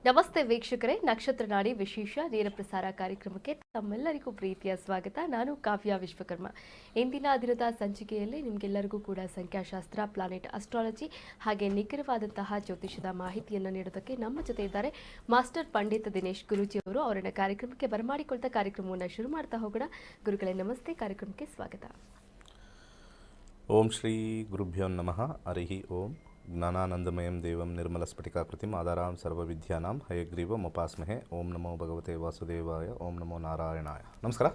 ನಮಸ್ತೆ ವೀಕ್ಷಕರೇ, ನಕ್ಷತ್ರ ನಾಡಿ ವಿಶೇಷ ನೇರ ಪ್ರಸಾರ ಕಾರ್ಯಕ್ರಮಕ್ಕೆ ತಮ್ಮೆಲ್ಲರಿಗೂ ಪ್ರೀತಿಯ ಸ್ವಾಗತ. ನಾನು ಕಾವ್ಯ ವಿಶ್ವಕರ್ಮ. ಇಂದಿನ ದಿನದ ಸಂಚಿಕೆಯಲ್ಲಿ ನಿಮಗೆಲ್ಲರಿಗೂ ಕೂಡ ಸಂಖ್ಯಾಶಾಸ್ತ್ರ, ಪ್ಲಾನೆಟ್ ಅಸ್ಟ್ರಾಲಜಿ ಹಾಗೆ ನಿಖರವಾದಂತಹ ಜ್ಯೋತಿಷದ ಮಾಹಿತಿಯನ್ನು ನೀಡೋದಕ್ಕೆ ನಮ್ಮ ಜೊತೆ ಇದ್ದಾರೆ ಮಾಸ್ಟರ್ ಪಂಡಿತ್ ದಿನೇಶ್ ಗುರೂಜಿ ಅವರು. ಅವರನ್ನ ಕಾರ್ಯಕ್ರಮಕ್ಕೆ ಬರಮಾಡಿಕೊಳ್ತಾ ಕಾರ್ಯಕ್ರಮವನ್ನು ಶುರು ಮಾಡ್ತಾ ಹೋಗೋಣ. ಗುರುಗಳೇ ನಮಸ್ತೆ, ಕಾರ್ಯಕ್ರಮಕ್ಕೆ ಸ್ವಾಗತ. ಓಂ ಶ್ರೀ ಗುರುಭ್ಯೋ ನಮಃ. ಹರಿ ಓಂ. ಜ್ಞಾನಾನಂದಮಯಂ ದೇವಂ ನಿರ್ಮಲಸ್ಫಟಿಕಾಕೃತಿಂ ಆಧಾರಾಂ ಸರ್ವವಿದ್ಯಾನಾಂ ಹಯಗ್ರೀವಂ ಉಪಾಸ್ಮಹೆ. ಓಂ ನಮೋ ಭಗವತೆ ವಾಸುದೇವಾಯ. ಓಂ ನಮೋ ನಾರಾಯಣಾಯ. ನಮಸ್ಕಾರ.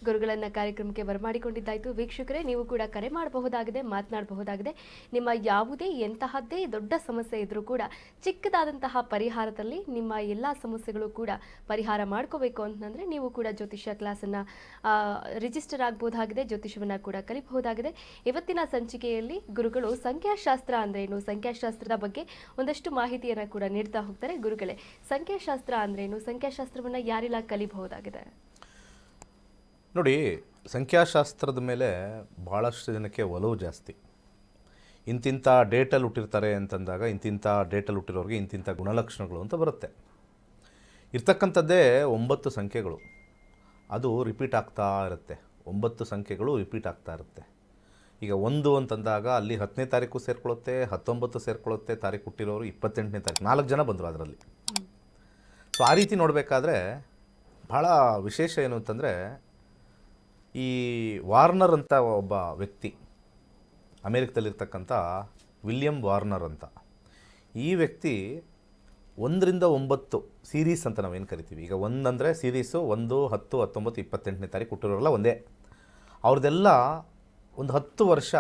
ಗುರುಗಳನ್ನ ಕಾರ್ಯಕ್ರಮಕ್ಕೆ ಬರಮಾಡಿಕೊಂಡಿದ್ದಾಯಿತು. ವೀಕ್ಷಕರೇ, ನೀವು ಕೂಡ ಕರೆ ಮಾಡಬಹುದಾಗಿದೆ, ಮಾತನಾಡಬಹುದಾಗಿದೆ. ನಿಮ್ಮ ಯಾವುದೇ ಎಂತಹದ್ದೇ ದೊಡ್ಡ ಸಮಸ್ಯೆ ಇದ್ರೂ ಕೂಡ ಚಿಕ್ಕದಾದಂತಹ ಪರಿಹಾರದಲ್ಲಿ ನಿಮ್ಮ ಎಲ್ಲ ಸಮಸ್ಯೆಗಳು ಕೂಡ ಪರಿಹಾರ ಮಾಡ್ಕೋಬೇಕು ಅಂತಂದರೆ ನೀವು ಕೂಡ ಜ್ಯೋತಿಷ್ಯ ಕ್ಲಾಸನ್ನು ರಿಜಿಸ್ಟರ್ ಆಗಬಹುದಾಗಿದೆ, ಜ್ಯೋತಿಷ್ಯವನ್ನು ಕೂಡ ಕಲಿಬಹುದಾಗಿದೆ. ಇವತ್ತಿನ ಸಂಚಿಕೆಯಲ್ಲಿ ಗುರುಗಳು ಸಂಖ್ಯಾಶಾಸ್ತ್ರ ಅಂದ್ರೇನು, ಸಂಖ್ಯಾಶಾಸ್ತ್ರದ ಬಗ್ಗೆ ಒಂದಷ್ಟು ಮಾಹಿತಿಯನ್ನು ಕೂಡ ನೀಡ್ತಾ ಹೋಗ್ತಾರೆ. ಗುರುಗಳೇ, ಸಂಖ್ಯಾಶಾಸ್ತ್ರ ಅಂದ್ರೇನು, ಸಂಖ್ಯಾಶಾಸ್ತ್ರವನ್ನು ಯಾರೆಲ್ಲ ಕಲಿಬಹುದಾಗಿದೆ? ನೋಡಿ, ಸಂಖ್ಯಾಶಾಸ್ತ್ರದ ಮೇಲೆ ಭಾಳಷ್ಟು ಜನಕ್ಕೆ ಒಲವು ಜಾಸ್ತಿ. ಇಂತಿಂಥ ಡೇಟಲ್ಲಿ ಹುಟ್ಟಿರ್ತಾರೆ ಅಂತಂದಾಗ ಇಂತಿಂಥ ಡೇಟಲ್ಲಿ ಹುಟ್ಟಿರೋರಿಗೆ ಇಂತಿಂಥ ಗುಣಲಕ್ಷಣಗಳು ಅಂತ ಬರುತ್ತೆ. ಇರ್ತಕ್ಕಂಥದ್ದೇ 9 ಸಂಖ್ಯೆಗಳು. ಅದು ರಿಪೀಟ್ ಆಗ್ತಾ ಇರುತ್ತೆ. 9 ಸಂಖ್ಯೆಗಳು ರಿಪೀಟ್ ಆಗ್ತಾ ಇರುತ್ತೆ. ಈಗ 1 ಅಂತಂದಾಗ ಅಲ್ಲಿ 10ನೇ ತಾರೀಕು ಸೇರ್ಕೊಳ್ಳುತ್ತೆ, 19 ಸೇರ್ಕೊಳ್ಳುತ್ತೆ. ತಾರೀಕು ಹುಟ್ಟಿರೋರು 28ನೇ ತಾರೀಕು, 4 ಜನ ಬಂದರು ಅದರಲ್ಲಿ. ಸೊ ಆ ರೀತಿ ನೋಡಬೇಕಾದ್ರೆ ಭಾಳ ವಿಶೇಷ ಏನು ಅಂತಂದರೆ, ಈ ವಾರ್ನರ್ ಅಂತ ಒಬ್ಬ ವ್ಯಕ್ತಿ, ಅಮೇರಿಕದಲ್ಲಿರ್ತಕ್ಕಂಥ ವಿಲಿಯಂ ವಾರ್ನರ್ ಅಂತ, ಈ ವ್ಯಕ್ತಿ 1 ರಿಂದ 9 ಸೀರೀಸ್ ಅಂತ ನಾವೇನು ಕರಿತೀವಿ. ಈಗ 1 ಅಂದರೆ ಸೀರೀಸು 1, 10, 19, 28ನೇ ತಾರೀಕು ಹುಟ್ಟಿರೋರೆಲ್ಲ ಒಂದೇ. ಅವ್ರದ್ದೆಲ್ಲ ಒಂದು 10 ವರ್ಷ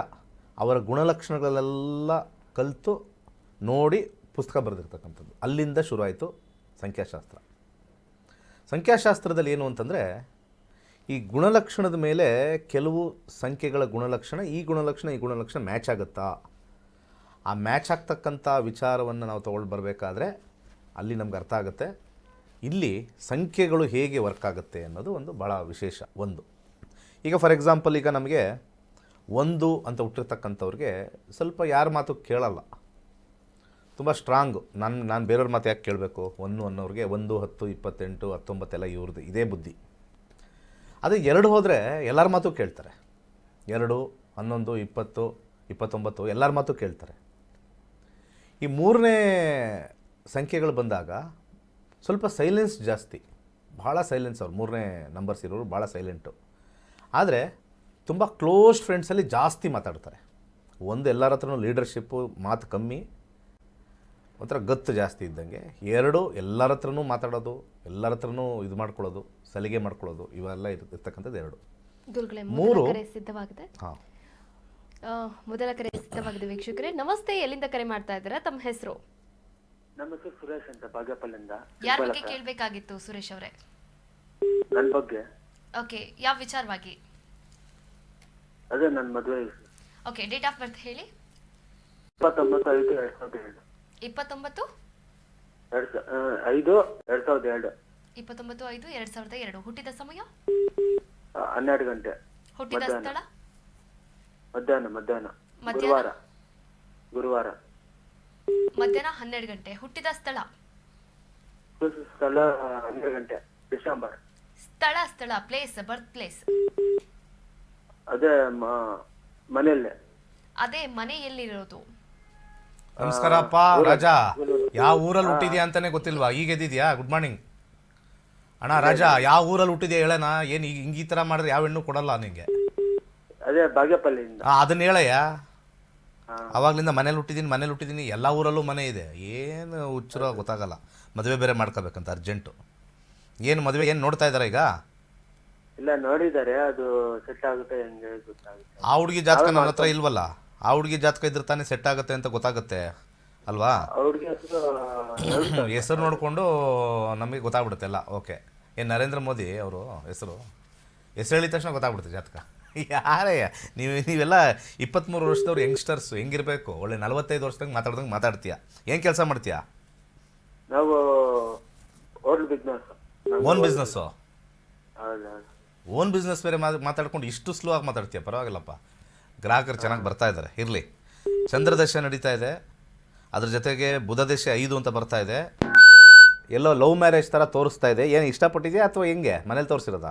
ಅವರ ಗುಣಲಕ್ಷಣಗಳೆಲ್ಲ ಕಲಿತು ನೋಡಿ ಪುಸ್ತಕ ಬರೆದಿರ್ತಕ್ಕಂಥದ್ದು. ಅಲ್ಲಿಂದ ಶುರುವಾಯಿತು ಸಂಖ್ಯಾಶಾಸ್ತ್ರ. ಸಂಖ್ಯಾಶಾಸ್ತ್ರದಲ್ಲಿ ಏನು ಅಂತಂದರೆ, ಈ ಗುಣಲಕ್ಷಣದ ಮೇಲೆ ಕೆಲವು ಸಂಖ್ಯೆಗಳ ಗುಣಲಕ್ಷಣ, ಈ ಗುಣಲಕ್ಷಣ ಮ್ಯಾಚ್ ಆಗುತ್ತಾ, ಆ ಮ್ಯಾಚ್ ಆಗ್ತಕ್ಕಂಥ ವಿಚಾರವನ್ನು ನಾವು ತೊಗೊಂಡು ಬರಬೇಕಾದ್ರೆ ಅಲ್ಲಿ ನಮ್ಗೆ ಅರ್ಥ ಆಗುತ್ತೆ ಇಲ್ಲಿ ಸಂಖ್ಯೆಗಳು ಹೇಗೆ ವರ್ಕ್ ಆಗುತ್ತೆ ಅನ್ನೋದು ಒಂದು ಭಾಳ ವಿಶೇಷ. ಈಗ ಫಾರ್ ಎಕ್ಸಾಂಪಲ್, ಈಗ ನಮಗೆ 1 ಅಂತ ಹುಟ್ಟಿರ್ತಕ್ಕಂಥವ್ರಿಗೆ ಸ್ವಲ್ಪ ಯಾರ ಮಾತು ಕೇಳಲ್ಲ, ತುಂಬ ಸ್ಟ್ರಾಂಗು. ನಾನು ಬೇರೆಯವ್ರ ಮಾತು ಯಾಕೆ ಕೇಳಬೇಕು? 1 ಅನ್ನೋರಿಗೆ 1, 10, 28, 19 ಎಲ್ಲ ಇವ್ರದ್ದು ಇದೇ ಬುದ್ಧಿ. ಅದೇ 2 ಹೋದರೆ ಎಲ್ಲರ ಮಾತು ಕೇಳ್ತಾರೆ. 2, 11, 20, 29 ಎಲ್ಲರ ಮಾತು ಕೇಳ್ತಾರೆ. ಈ 3ನೇ ಸಂಖ್ಯೆಗಳು ಬಂದಾಗ ಸ್ವಲ್ಪ ಸೈಲೆನ್ಸ್ ಜಾಸ್ತಿ, ಭಾಳ ಸೈಲೆನ್ಸ್. ಅವ್ರು 3ನೇ ನಂಬರ್ಸ್ ಇರೋರು ಭಾಳ ಸೈಲೆಂಟು. ಆದರೆ ತುಂಬ ಕ್ಲೋಸ್ ಫ್ರೆಂಡ್ಸಲ್ಲಿ ಜಾಸ್ತಿ ಮಾತಾಡ್ತಾರೆ. 1 ಎಲ್ಲರ ಹತ್ರನೂ ಲೀಡರ್ಶಿಪ್ಪು, ಮಾತು ಕಮ್ಮಿ, ಒಂಥರ ಗತ್ತು ಜಾಸ್ತಿ ಇದ್ದಂಗೆ. 2 ಎಲ್ಲರ ಹತ್ರನೂ ಮಾತಾಡೋದು, ಎಲ್ಲರ ಹತ್ರನೂ ಇದು ಮಾಡ್ಕೊಳ್ಳೋದು, ಸಲಿಗೆ ಮಾಡ್ಕೊಳ್ಳೋದು, ಇವೆಲ್ಲ ಇರ್ತಕ್ಕಂಥದ್ದು 2. 3 ಸಿದ್ಧವಾಗಿದೆ. ಹಾಂ, ಮೊದಲ ಕರೆ ಸಿದ್ಧವಾಗಿದೆ. ವೀಕ್ಷಕರೇ ನಮಸ್ತೆ, ಎಲ್ಲಿಂದ ಕರೆ ಮಾಡ್ತಾ ಇದ್ದೀರಾ? ತಮ್ಮ ಹೆಸರು? ನಮ್ಮ ಹೆಸರು ಸುರೇಶ್ ಅಂತ, ಬಾಗೇಪಲ್ಲಿಂದ. ಯಾರ ಬಗ್ಗೆ ಕೇಳಬೇಕಾಗಿತ್ತು ಸುರೇಶ್ ಅವರೇ? ನನ್ನ ಬಗ್ಗೆ. ಓಕೆ, ಯಾವ ವಿಚಾರವಾಗಿ? ಅದೇ ನನ್ನ ಮದುವೆ. ಓಕೆ, ಡೇಟ್ ಆಫ್ ಬರ್ತ್ ಹೇಳಿ. 29/5/2002. 29/5/2002. 29/5/2002. ಹುಟ್ಟಿದ ಸಮಯ 12 ಗಂಟೆ. ಹುಟ್ಟಿದ ಸ್ಥಳ? ಮಧ್ಯಾಹ್ನ. ಗುರುವಾರ ಮಧ್ಯಾಹ್ನ 12 ಗಂಟೆ. ಹುಟ್ಟಿದ ಸ್ಥಳ? 12 ಗಂಟೆ ಡಿಸೆಂಬರ್. ಸ್ಥಳ ಪ್ಲೇಸ್, ಬರ್ತ್ ಪ್ಲೇಸ್? ಅದೇ ಮನೆಯಲ್ಲೇ. ಅದೇ ಮನೆ ಎಲ್ಲಿರೋದು? ನಮಸ್ಕಾರಪ್ಪ ರಾಜಾ, ಯಾವ ಊರಲ್ಲಿ ಹುಟ್ಟಿದ್ಯಾ ಅಂತಾನೆ ಗೊತ್ತಿಲ್ವಾ? ಈಗ ಎದ್ದಿದ್ಯಾ? ಗುಡ್ ಮಾರ್ನಿಂಗ್ ಅಣ್ಣ. ರಾಜಾ, ಯಾವ ಊರಲ್ಲಿ ಹುಟ್ಟಿದ್ಯಾ ಹೇಳೋಣ. ಏನು ಹಿಂಗೆ ಈ ಥರ ಮಾಡಿದ್ರೆ ಯಾವ ಹೆಣ್ಣು ಕೊಡಲ್ಲ ನಿಂಗೆ. ಅದೇ ಬಾಗೇಪಲ್ಲಿಂದ. ಅದನ್ನ ಹೇಳಯ್ಯ. ಅವಾಗ್ಲಿಂದ ಮನೇಲಿ ಹುಟ್ಟಿದ್ದೀನಿ. ಎಲ್ಲ ಊರಲ್ಲೂ ಮನೆ ಇದೆ. ಏನು ಹುಚ್ಚರೋ ಗೊತ್ತಾಗಲ್ಲ. ಮದುವೆ ಬೇರೆ ಮಾಡ್ಕೋಬೇಕಂತ ಅರ್ಜೆಂಟು. ಏನು ಮದುವೆ ಏನು ನೋಡ್ತಾ ಇದ್ದಾರೆ ಈಗ? ಇಲ್ಲ, ನೋಡಿದ್ದಾರೆ. ಅದು ಸೆಟ್ ಆಗುತ್ತೆ ಹೆಂಗೆ ಗೊತ್ತಾಗುತ್ತೆ. ಆ ಹುಡುಗಿ ಜಾತಕ ನನ್ನ ಹತ್ರ ಇಲ್ವಲ್ಲ. ಆ ಹುಡುಗಿ ಜಾತಕ ಇದ್ರೆ ತಾನೇ ಸೆಟ್ ಆಗುತ್ತೆ ಅಂತ ಗೊತ್ತಾಗುತ್ತೆ ಅಲ್ವಾ? ಹೆಸರು ನೋಡಿಕೊಂಡು ನಮಗೆ ಗೊತ್ತಾಗ್ಬಿಡುತ್ತೆ ಎಲ್ಲ. ಓಕೆ, ಏನು ನರೇಂದ್ರ ಮೋದಿ ಅವರು ಹೆಸರು ಹೇಳಿದ ತಕ್ಷಣ ಗೊತ್ತಾಗ್ಬಿಡುತ್ತೆ ಜಾತಕ. ಯಾರಯ್ಯ ನೀವೆಲ್ಲ 23 ವರ್ಷದವ್ರು ಯಂಗ್ಸ್ಟರ್ಸು ಹೆಂಗಿರಬೇಕು? ಒಳ್ಳೆ 45 ವರ್ಷದಂಗೆ ಮಾತಾಡ್ತೀಯ. ಏನು ಕೆಲಸ ಮಾಡ್ತೀಯಾ? ನಾವು ಓನ್ ಬಿಸ್ನೆಸ್ಸು. ಓನ್ ಬಿಸ್ನೆಸ್ ಬೇರೆ ಮಾತಾಡ್ಕೊಂಡು ಇಷ್ಟು ಸ್ಲೋ ಆಗಿ ಮಾತಾಡ್ತೀಯ? ಪರವಾಗಿಲ್ಲಪ್ಪ, ಗ್ರಾಹಕರು ಚೆನ್ನಾಗಿ ಬರ್ತಾ ಇದ್ದಾರೆ. ಇರಲಿ. ಚಂದ್ರದಶ ನಡೀತಾ ಇದೆ, ಅದ್ರ ಜೊತೆಗೆ ಬುಧ ದಶೆ 5 ಅಂತ ಬರ್ತಾ ಇದೆ. ಎಲ್ಲೋ ಲವ್ ಮ್ಯಾರೇಜ್ ಥರ ತೋರಿಸ್ತಾ ಇದೆ. ಏನು ಇಷ್ಟಪಟ್ಟಿದೆಯಾ ಅಥವಾ ಹೆಂಗೆ ಮನೇಲಿ ತೋರಿಸಿರೋದಾ?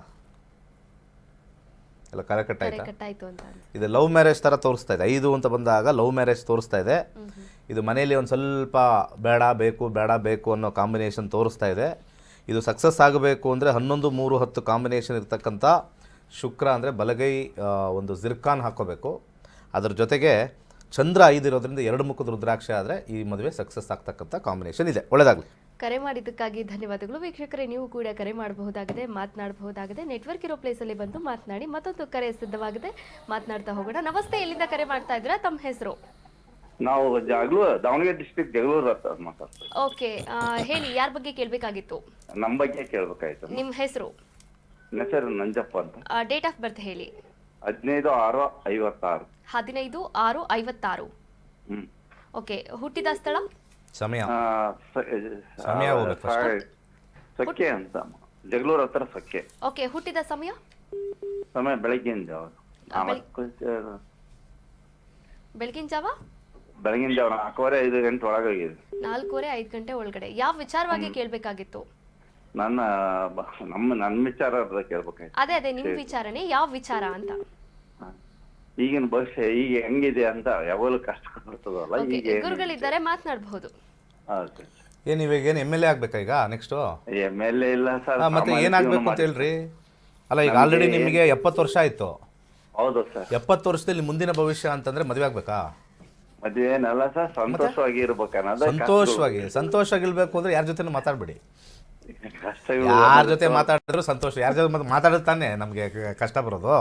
ಎಲ್ಲ ಕರೆ ಕರೆ ಕಟ್ಟಾಯ್ತಾ? ಕಟ್ಟಾಯ್ತು ಅಂತ ಅನ್ಸುತ್ತೆ. ಇದು ಲವ್ ಮ್ಯಾರೇಜ್ ಥರ ತೋರಿಸ್ತಾ ಇದೆ. 5 ಅಂತ ಬಂದಾಗ ಲವ್ ಮ್ಯಾರೇಜ್ ತೋರಿಸ್ತಾ ಇದೆ. ಇದು ಮನೆಯಲ್ಲಿ ಒಂದು ಸ್ವಲ್ಪ ಬೇಡ ಬೇಕು ಅನ್ನೋ ಕಾಂಬಿನೇಷನ್ ತೋರಿಸ್ತಾ ಇದೆ. ಇದು ಸಕ್ಸಸ್ ಆಗಬೇಕು ಅಂದರೆ 11, 3, 10 ಕಾಂಬಿನೇಷನ್ ಇರ್ತಕ್ಕಂಥ ಶುಕ್ರ ಅಂದರೆ ಬಲಗೈ ಒಂದು ಜಿರ್ಕಾನ್ ಹಾಕ್ಕೋಬೇಕು. ಅದರ ಜೊತೆಗೆ ಚಂದ್ರ 5 ಇರೋದ್ರಿಂದ 2 ಮುಖದ ರುದ್ರಾಕ್ಷ ಆದರೆ ಈ ಮದುವೆ ಸಕ್ಸಸ್ ಆಗ್ತಕ್ಕಂಥ ಕಾಂಬಿನೇಷನ್ ಇದೆ. ಒಳ್ಳೆಯದಾಗಲಿ. ಕರೆ ಮಾಡಿದ್ದಕ್ಕಾಗಿ ಧನ್ಯವಾದಗಳು ವೀಕ್ಷಕರೇ. ನೀವು ಕೂಡ ಕರೆ ಮಾಡಬಹುದಾಗಿದೆ, ಮಾತನಾಡಬಹುದಾಗಿದೆ. ನೆಟ್ವರ್ಕ್ ಇರೋ ಪ್ಲೇಸಲ್ಲಿ ಬಂದು ಮಾತನಾಡಿ. ಮತ್ತೊಂದು ಕರೆ ಸಿದ್ಧವಾಗಿದೆ, ಮಾತನಾಡ್ತಾ ಹೋಗೋಣ. ನಮಸ್ತೆ, ಎಲ್ಲಿಂದ ಕರೆ ಮಾಡ್ತಾ ಇದ್ದೀರಾ? ತಮ್ಮ ಹೆಸರು? ನಾವು ದಾವಣಗೆರೆ ಡಿಸ್ಟ್ರಿಕ್ಟ್ ಜಗಳೂರು ಅಂತ ಮಾತಾಡ್ತೀವಿ. ಓಕೆ, ಹೇಳಿ, ಯಾರ ಬಗ್ಗೆ ಕೇಳಬೇಕಾಗಿತ್ತು? ನಮ್ಮ ಬಗ್ಗೆ ಕೇಳ್ಬೇಕಾಯ್ತು. ನಿಮ್ಮ ಹೆಸರು? ನನ್ನ ಹೆಸರು ನಂಜಪ್ಪ ಅಂತ. ಡೇಟ್ ಆಫ್ ಬರ್ತ್ ಹೇಳಿ. 15/6/56. 15/6/56. ಹ್ಮ್. ಓಕೆ, ಹುಟ್ಟಿದ ಸ್ಥಳ? ಸಮಯ ಆ, ಸ- ಸಮಯ ಹೋಗ್ಬೇಕು first. ಸೊಕ್ಕೆ ಅಂತ, ಜಗಳೂರು ಹತ್ರ ಸೊಕ್ಕೆ. ಓಕೆ, ಹುಟ್ಟಿದ ಸಮಯ? ಸಮಯ ಬೆಳಗ್ಗಿನ ಜಾವ ಬೆಳಗಿನ ಜಾವ? ಬೆಳಗಿನ ಜಾವ 4:45 ಗಂಟೆ ಒಳಗೆ ಹೋಗಿದೆ. 4:45 ಗಂಟೆ ಒಳಗಡೆ. ಯಾವ ವಿಚಾರವಾಗಿ ಕೇಳಬೇಕಾಗಿತ್ತು? ನನ್ನ ವಿಚಾರ ಕೇಳ್ಬೇಕಾಯ್ತು. ಅದೇ ನಿಮ್ ವಿಚಾರನೆ, ಯಾವ ವಿಚಾರ ಅಂತ? ಈಗಿನ ಭವಿಷ್ಯ ಈಗ ಹೆಂಗಿದೆ ಅಂತ ಯಾವಾಗಲೂ ಕಷ್ಟ ಬರ್ತದಲ್ಲ. ಓಕೆ, ಈಗ ಗುರುಗಳಿದ್ದಾರೆ, ಮಾತನಾಡಬಹುದು. ಏನು ಇವಾಗೇನು MLA ಆಗಬೇಕಾ ಈಗ ನೆಕ್ಸ್ಟು? MLA ಇಲ್ಲ ಸರ್. ಮತ್ತೆ ಏನಾಗಬೇಕು ಅಂತ ಹೇಳ್ರಿ. ಅಲ್ಲ, ಈಗ ಆಲ್ರೆಡಿ ನಿಮಗೆ 70 ವರ್ಷ ಆಯಿತು. ಹೌದು ಸರ್. 70 ವರ್ಷದಲ್ಲಿ ಮುಂದಿನ ಭವಿಷ್ಯ ಅಂತಂದರೆ ಮದುವೆ ಆಗಬೇಕಾ? ಮದುವೆ ಏನಲ್ಲ ಸರ್, ಸಂತೋಷವಾಗಿ ಇರ್ಬೇಕನ್ನೋದು. ಸಂತೋಷವಾಗಿರ್ಬೇಕು ಅಂದರೆ ಯಾರ ಜೊತೆ ಮಾತಾಡಬೇಡಿ. ಕಷ್ಟಗಳು ಯಾರ ಜೊತೆ ಮಾತಾಡಿದ್ರು ಸಂತೋಷ. ಯಾರ ಜೊತೆ ಮಾತಾಡುತ್ತಾನೆ ನಮಗೆ ಕಷ್ಟ ಬರೋದು.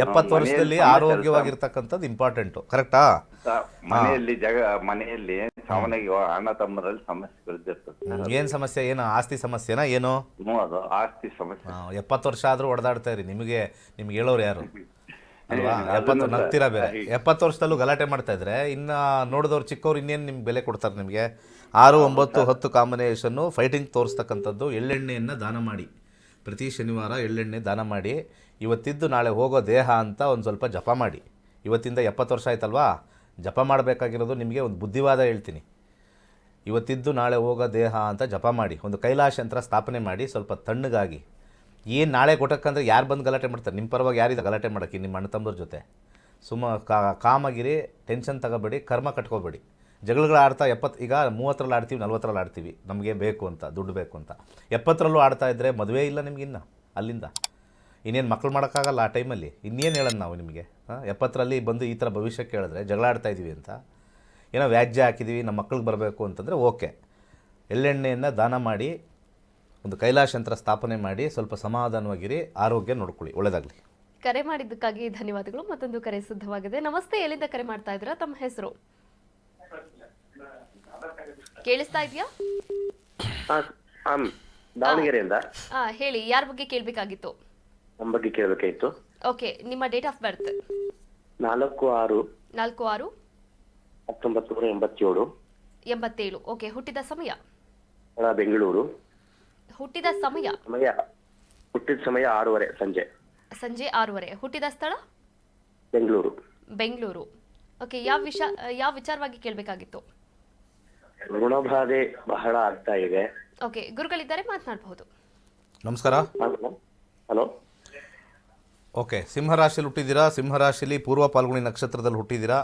70 ವರ್ಷದಲ್ಲಿ ಆರೋಗ್ಯವಾಗಿರ್ತಕ್ಕಂಥದ್ದು ಇಂಪಾರ್ಟೆಂಟು. ಕರೆಕ್ಟಾ? ಮನೆಯಲ್ಲಿ ಸಾಮಾನ್ಯವಾಗಿ ಅಣ್ಣ ತಮ್ಮರಲ್ಲಿ ಸಮಸ್ಯೆಗಳಿರ್ತದೆ. ಏನು ಸಮಸ್ಯೆ? ಏನು ಆಸ್ತಿ ಸಮಸ್ಯೆನಾ? ಏನು ಅದು ಆಸ್ತಿ ಸಮಸ್ಯೆ. 70 ವರ್ಷ ಆದರೂ ಹೊಡೆದಾಡ್ತಾ ಇರಿ. ನಿಮಗೆ ಹೇಳೋರು ಯಾರು ಅಲ್ವಾ? 70 ನಗ್ತೀರಾ ಬೇರೆ. 70 ವರ್ಷದಲ್ಲೂ ಗಲಾಟೆ ಮಾಡ್ತಾ ಇದ್ರೆ ಇನ್ನು ನೋಡಿದವ್ರು ಚಿಕ್ಕವ್ರು ಇನ್ನೇನು ನಿಮ್ಗೆ ಬೆಲೆ ಕೊಡ್ತಾರೆ ನಿಮಗೆ? 6, 9, 10 ಕಾಂಬಿನೇಷನ್ನು ಫೈಟಿಂಗ್ ತೋರಿಸ್ತಕ್ಕಂಥದ್ದು. ಎಳ್ಳೆಣ್ಣೆಯನ್ನು ದಾನ ಮಾಡಿ, ಪ್ರತಿ ಶನಿವಾರ ಎಳ್ಳೆಣ್ಣೆ ದಾನ ಮಾಡಿ. ಇವತ್ತಿದ್ದು ನಾಳೆ ಹೋಗೋ ದೇಹ ಅಂತ ಒಂದು ಸ್ವಲ್ಪ ಜಪ ಮಾಡಿ. ಇವತ್ತಿಂದ 70 ವರ್ಷ ಆಯ್ತಲ್ವಾ? ಜಪ ಮಾಡಬೇಕಾಗಿರೋದು ನಿಮಗೆ ಒಂದು ಬುದ್ಧಿವಾದ ಹೇಳ್ತೀನಿ. ಇವತ್ತಿದ್ದು ನಾಳೆ ಹೋಗೋ ದೇಹ ಅಂತ ಜಪ ಮಾಡಿ. ಒಂದು ಕೈಲಾಶ ಯಂತ್ರ ಸ್ಥಾಪನೆ ಮಾಡಿ, ಸ್ವಲ್ಪ ತಣ್ಣಗಾಗಿ. ಏನು ನಾಳೆ ಕೊಟ್ಟಕ್ಕಂದ್ರೆ ಯಾರು ಬಂದು ಗಲಾಟೆ ಮಾಡ್ತಾರೆ? ನಿಮ್ಮ ಪರವಾಗಿ ಯಾರಿದೆ ಗಲಾಟೆ ಮಾಡೋಕ್ಕೆ? ನಿಮ್ಮ ಅಣ್ಣ ತಮ್ಮರ ಜೊತೆ ಕಾಮಾಗಿರಿ, ಟೆನ್ಷನ್ ತಗೋಬೇಡಿ, ಕರ್ಮ ಕಟ್ಕೋಬೇಡಿ. ಜಗಳಗಳು ಆಡ್ತಾ ಈಗ 30ರಲ್ಲಿ ಆಡ್ತೀವಿ, 40ರಲ್ಲಿ ಆಡ್ತೀವಿ, ನಮಗೆ ಬೇಕು ಅಂತ, ದುಡ್ಡು ಬೇಕು ಅಂತ. 70ರಲ್ಲೂ ಆಡ್ತಾ ಇದ್ದರೆ ಮದುವೆ ಇಲ್ಲ ನಿಮಗಿನ್ನ. ಅಲ್ಲಿಂದ ಇನ್ನೇನು ಮಕ್ಕಳು ಮಾಡೋಕ್ಕಾಗಲ್ಲ ಆ ಟೈಮಲ್ಲಿ. ಇನ್ನೇನು ಹೇಳೋಣ ನಾವು ನಿಮಗೆ? 70ರಲ್ಲಿ ಬಂದು ಈ ಥರ ಭವಿಷ್ಯ ಕೇಳಿದ್ರೆ ಜಗಳ ಆಡ್ತಾ ಇದ್ದೀವಿ ಅಂತ, ಏನೋ ವ್ಯಾಜ್ಯ ಹಾಕಿದ್ದೀವಿ, ನಮ್ಮ ಮಕ್ಳಿಗೆ ಬರಬೇಕು ಅಂತಂದರೆ ಓಕೆ. ಎಳ್ಳೆಣ್ಣೆಯನ್ನು ದಾನ ಮಾಡಿ, ಒಂದು ಕೈಲಾಶ ಯಂತ್ರ ಸ್ಥಾಪನೆ ಮಾಡಿ, ಸ್ವಲ್ಪ ಸಮಾಧಾನವಾಗಿರಿ, ಆರೋಗ್ಯ ನೋಡ್ಕೊಳ್ಳಿ. ಒಳ್ಳೆಯದಾಗಲಿ. ಕರೆ ಮಾಡಿದ್ದಕ್ಕಾಗಿ ಧನ್ಯವಾದಗಳು. ಮತ್ತೊಂದು ಕರೆ ಸಿದ್ಧವಾಗಿದೆ. ನಮಸ್ತೆ, ಎಲ್ಲಿಂದ ಕರೆ ಮಾಡ್ತಾ ಇದ್ದೀರಾ? ತಮ್ಮ ಹೆಸರು? ಕೇಳಿಸ್ತಾ ಇದೆಯಾ? ದಾವಣಗೆರೆಯಿಂದ. ಹೇಳಿ, ಯಾರ ಬಗ್ಗೆ ಕೇಳಬೇಕಾಗಿತ್ತು? ನಮ್ಮ ಬಗ್ಗೆ ಕೇಳಬೇಕಾಯ್ತು. ಓಕೆ, ನಿಮ್ಮ ಡೇಟ್ ಆಫ್ ಬರ್ತ್? 4/6/1987. 87. ಓಕೆ, ಹುಟ್ಟಿದ ಸಮಯ? ಬೆಂಗಳೂರು. ಹುಟ್ಟಿದ ಸಮಯ? ಹುಟ್ಟಿದ ಸಮಯ 6:30 ಸಂಜೆ. ಸಂಜೆ 6:30. ಹುಟ್ಟಿದ ಸ್ಥಳ? ಬೆಂಗಳೂರು. ಓಕೆ, ಯಾವ ವಿಚಾರವಾಗಿ ಕೇಳಬೇಕಾಗಿತ್ತು? ಋಣಬಾಧೆ ಬಹಳ ಆಗ್ತಾ ಇದೆ. ಓಕೆ, ಗುರುಗಳಿದ್ದಾರೆ, ಮಾತನಾಡಬಹುದು. ನಮಸ್ಕಾರ. ಹಲೋ. ಓಕೆ, ಸಿಂಹರಾಶಿಯಲ್ಲಿ ಹುಟ್ಟಿದ್ದೀರಾ. ಸಿಂಹರಾಶಿಯಲ್ಲಿ ಪೂರ್ವ ಪಾಲ್ಗುಣಿ ನಕ್ಷತ್ರದಲ್ಲಿ ಹುಟ್ಟಿದ್ದೀರಾ.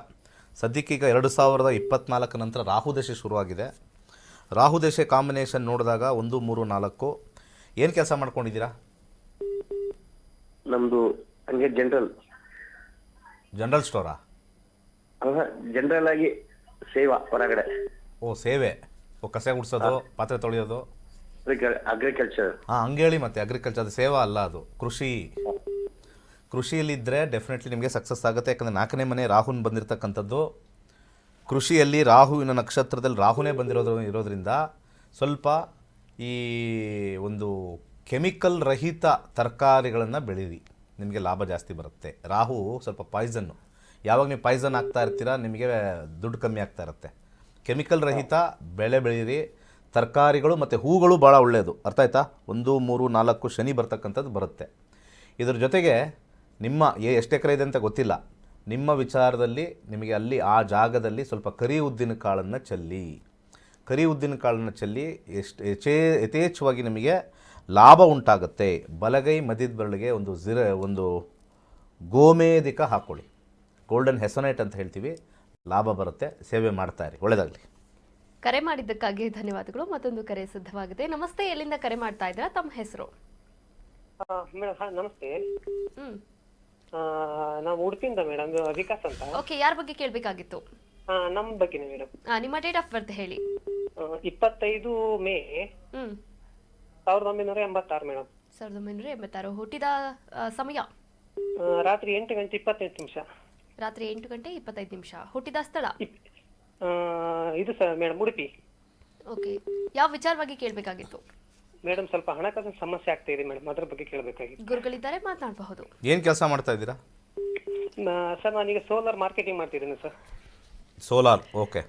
ಸದ್ಯಕ್ಕೀಗ 2024 ನಂತರ ರಾಹುದಶೆ ಶುರುವಾಗಿದೆ. ರಾಹುದಶೆ ಕಾಂಬಿನೇಷನ್ ನೋಡಿದಾಗ 1, 3, 4. ಏನು ಕೆಲಸ ಮಾಡ್ಕೊಂಡಿದ್ದೀರಾ? ನಮ್ದು ಹಂಗೆ ಜನರಲ್ ಸ್ಟೋರಾ? ಜನರಲ್ ಆಗಿ ಸೇವಾ ಹೊರಗಡೆ. ಸೇವೆ. ಕಸ ಗುಡಿಸೋದು, ಪಾತ್ರೆ ತೊಳೆಯೋದು, ಅಗ್ರಿಕಲ್ಚರ್. ಹಂಗೆ ಹೇಳಿ. ಮತ್ತೆ ಅಗ್ರಿಕಲ್ಚರ್ ಅದು ಸೇವಾ ಅಲ್ಲ, ಅದು ಕೃಷಿಯಲ್ಲಿದ್ದರೆ ಡೆಫಿನೆಟ್ಲಿ ನಿಮಗೆ ಸಕ್ಸಸ್ ಆಗುತ್ತೆ. ಯಾಕಂದರೆ 4ನೇ ಮನೆ ರಾಹುನ್ ಬಂದಿರತಕ್ಕಂಥದ್ದು. ಕೃಷಿಯಲ್ಲಿ ರಾಹುವಿನ ನಕ್ಷತ್ರದಲ್ಲಿ ರಾಹುನೇ ಇರೋದ್ರಿಂದ ಸ್ವಲ್ಪ ಈ ಒಂದು ಕೆಮಿಕಲ್ ರಹಿತ ತರಕಾರಿಗಳನ್ನು ಬೆಳೀರಿ, ನಿಮಗೆ ಲಾಭ ಜಾಸ್ತಿ ಬರುತ್ತೆ. ರಾಹು ಸ್ವಲ್ಪ ಪಾಯ್ಸನ್ನು. ಯಾವಾಗ ನೀವು ಪಾಯ್ಸನ್ ಆಗ್ತಾ ಇರ್ತೀರಾ ನಿಮಗೆ ದುಡ್ಡು ಕಮ್ಮಿ ಆಗ್ತಾ ಇರುತ್ತೆ. ಕೆಮಿಕಲ್ ರಹಿತ ಬೆಳೆ ಬೆಳೀರಿ. ತರಕಾರಿಗಳು ಮತ್ತು ಹೂಗಳು ಭಾಳ ಒಳ್ಳೆಯದು. ಅರ್ಥ ಆಯ್ತಾ? 1, 3, 4 ಶನಿ ಬರ್ತಕ್ಕಂಥದ್ದು ಬರುತ್ತೆ. ಇದ್ರ ಜೊತೆಗೆ ನಿಮ್ಮ ಎಷ್ಟು ಎಕರೆ ಇದೆ ಅಂತ ಗೊತ್ತಿಲ್ಲ, ನಿಮ್ಮ ವಿಚಾರದಲ್ಲಿ ನಿಮಗೆ ಅಲ್ಲಿ ಆ ಜಾಗದಲ್ಲಿ ಸ್ವಲ್ಪ ಕರಿ ಉದ್ದಿನ ಕಾಳನ್ನು ಚೆಲ್ಲಿ. ಕರಿ ಉದ್ದಿನ ಕಾಳನ್ನು ಚೆಲ್ಲಿ ಯಥೇಚ್ಛವಾಗಿ ನಿಮಗೆ ಲಾಭ ಉಂಟಾಗುತ್ತೆ. ಬಲಗೈ ಮಧ್ಯದ ಬೆರಳಿಗೆ ಒಂದು ಗೋಮೇಧಿಕ ಹಾಕ್ಕೊಳ್ಳಿ. ಗೋಲ್ಡನ್ ಹೆಸನೈಟ್ ಅಂತ ಹೇಳ್ತೀವಿ. ಲಾಭ ಬರುತ್ತೆ. ಸೇವೆ ಮಾಡ್ತಾ ಇರಿ. ಒಳ್ಳೆಯದಾಗಲಿ. ಕರೆ ಮಾಡಿದ್ದಕ್ಕಾಗಿ ಧನ್ಯವಾದಗಳು. ಮತ್ತೊಂದು ಕರೆ ಸಿದ್ಧವಾಗಿದೆ. ನಮಸ್ತೆ, ಎಲ್ಲಿಂದ ಕರೆ ಮಾಡ್ತಾ ಇದ್ದೀರಾ? ತಮ್ಮ ಹೆಸರು? ಮೇಡಮ್ ನಮಸ್ತೆ. ಹ್ಮ್ ನಾವು ಉಡುಪಿಯಿಂದ ಮೇಡಮ್, ವಿಕಾಸ್ ಅಂತ. ಓಕೆ, ಯಾರ ಬಗ್ಗೆ ಕೇಳಬೇಕಾಗಿತ್ತು? ನಮ್ಮ ಬಗ್ಗೆನೇ ಮೇಡಮ್. ನಿಮ್ಮ ಡೇಟ್ ಆಫ್ ಬರ್ತ್ ಹೇಳಿ. 25 ಮೇ ಹ್ಮ್ 1986 ಮೇಡಮ್. 1986. ಹುಟ್ಟಿದ ಸಮಯ? ರಾತ್ರಿ 8:28. ರಾತ್ರಿ 8:25. ಹುಟ್ಟಿದ ಸ್ಥಳ? ಇದು ಸರ್ ಮೇಡಮ್, ಉಡುಪಿ. ಓಕೆ, ಯಾವ ವಿಚಾರವಾಗಿ ಕೇಳಬೇಕಾಗಿತ್ತು? ಮೇಡಮ್ ಸ್ವಲ್ಪ ಹಣಕಾಸಿನ ಸಮಸ್ಯೆ ಆಗ್ತಾ ಇದೆ ಮೇಡಮ್, ಅದ್ರ ಬಗ್ಗೆ ಕೇಳಬೇಕಾಗಿತ್ತು. ಗುರುಗಳಿದ್ದಾರೆ, ಮಾತನಾಡಬಹುದು. ಏನು ಕೆಲಸ ಮಾಡ್ತಾ ಇದ್ದೀರಾ? ಸರ್ ನಾನೀಗ ಸೋಲಾರ್ ಮಾರ್ಕೆಟಿಂಗ್ ಮಾಡ್ತಿದ್ದೀನಿ ಸರ್. Solar, okay.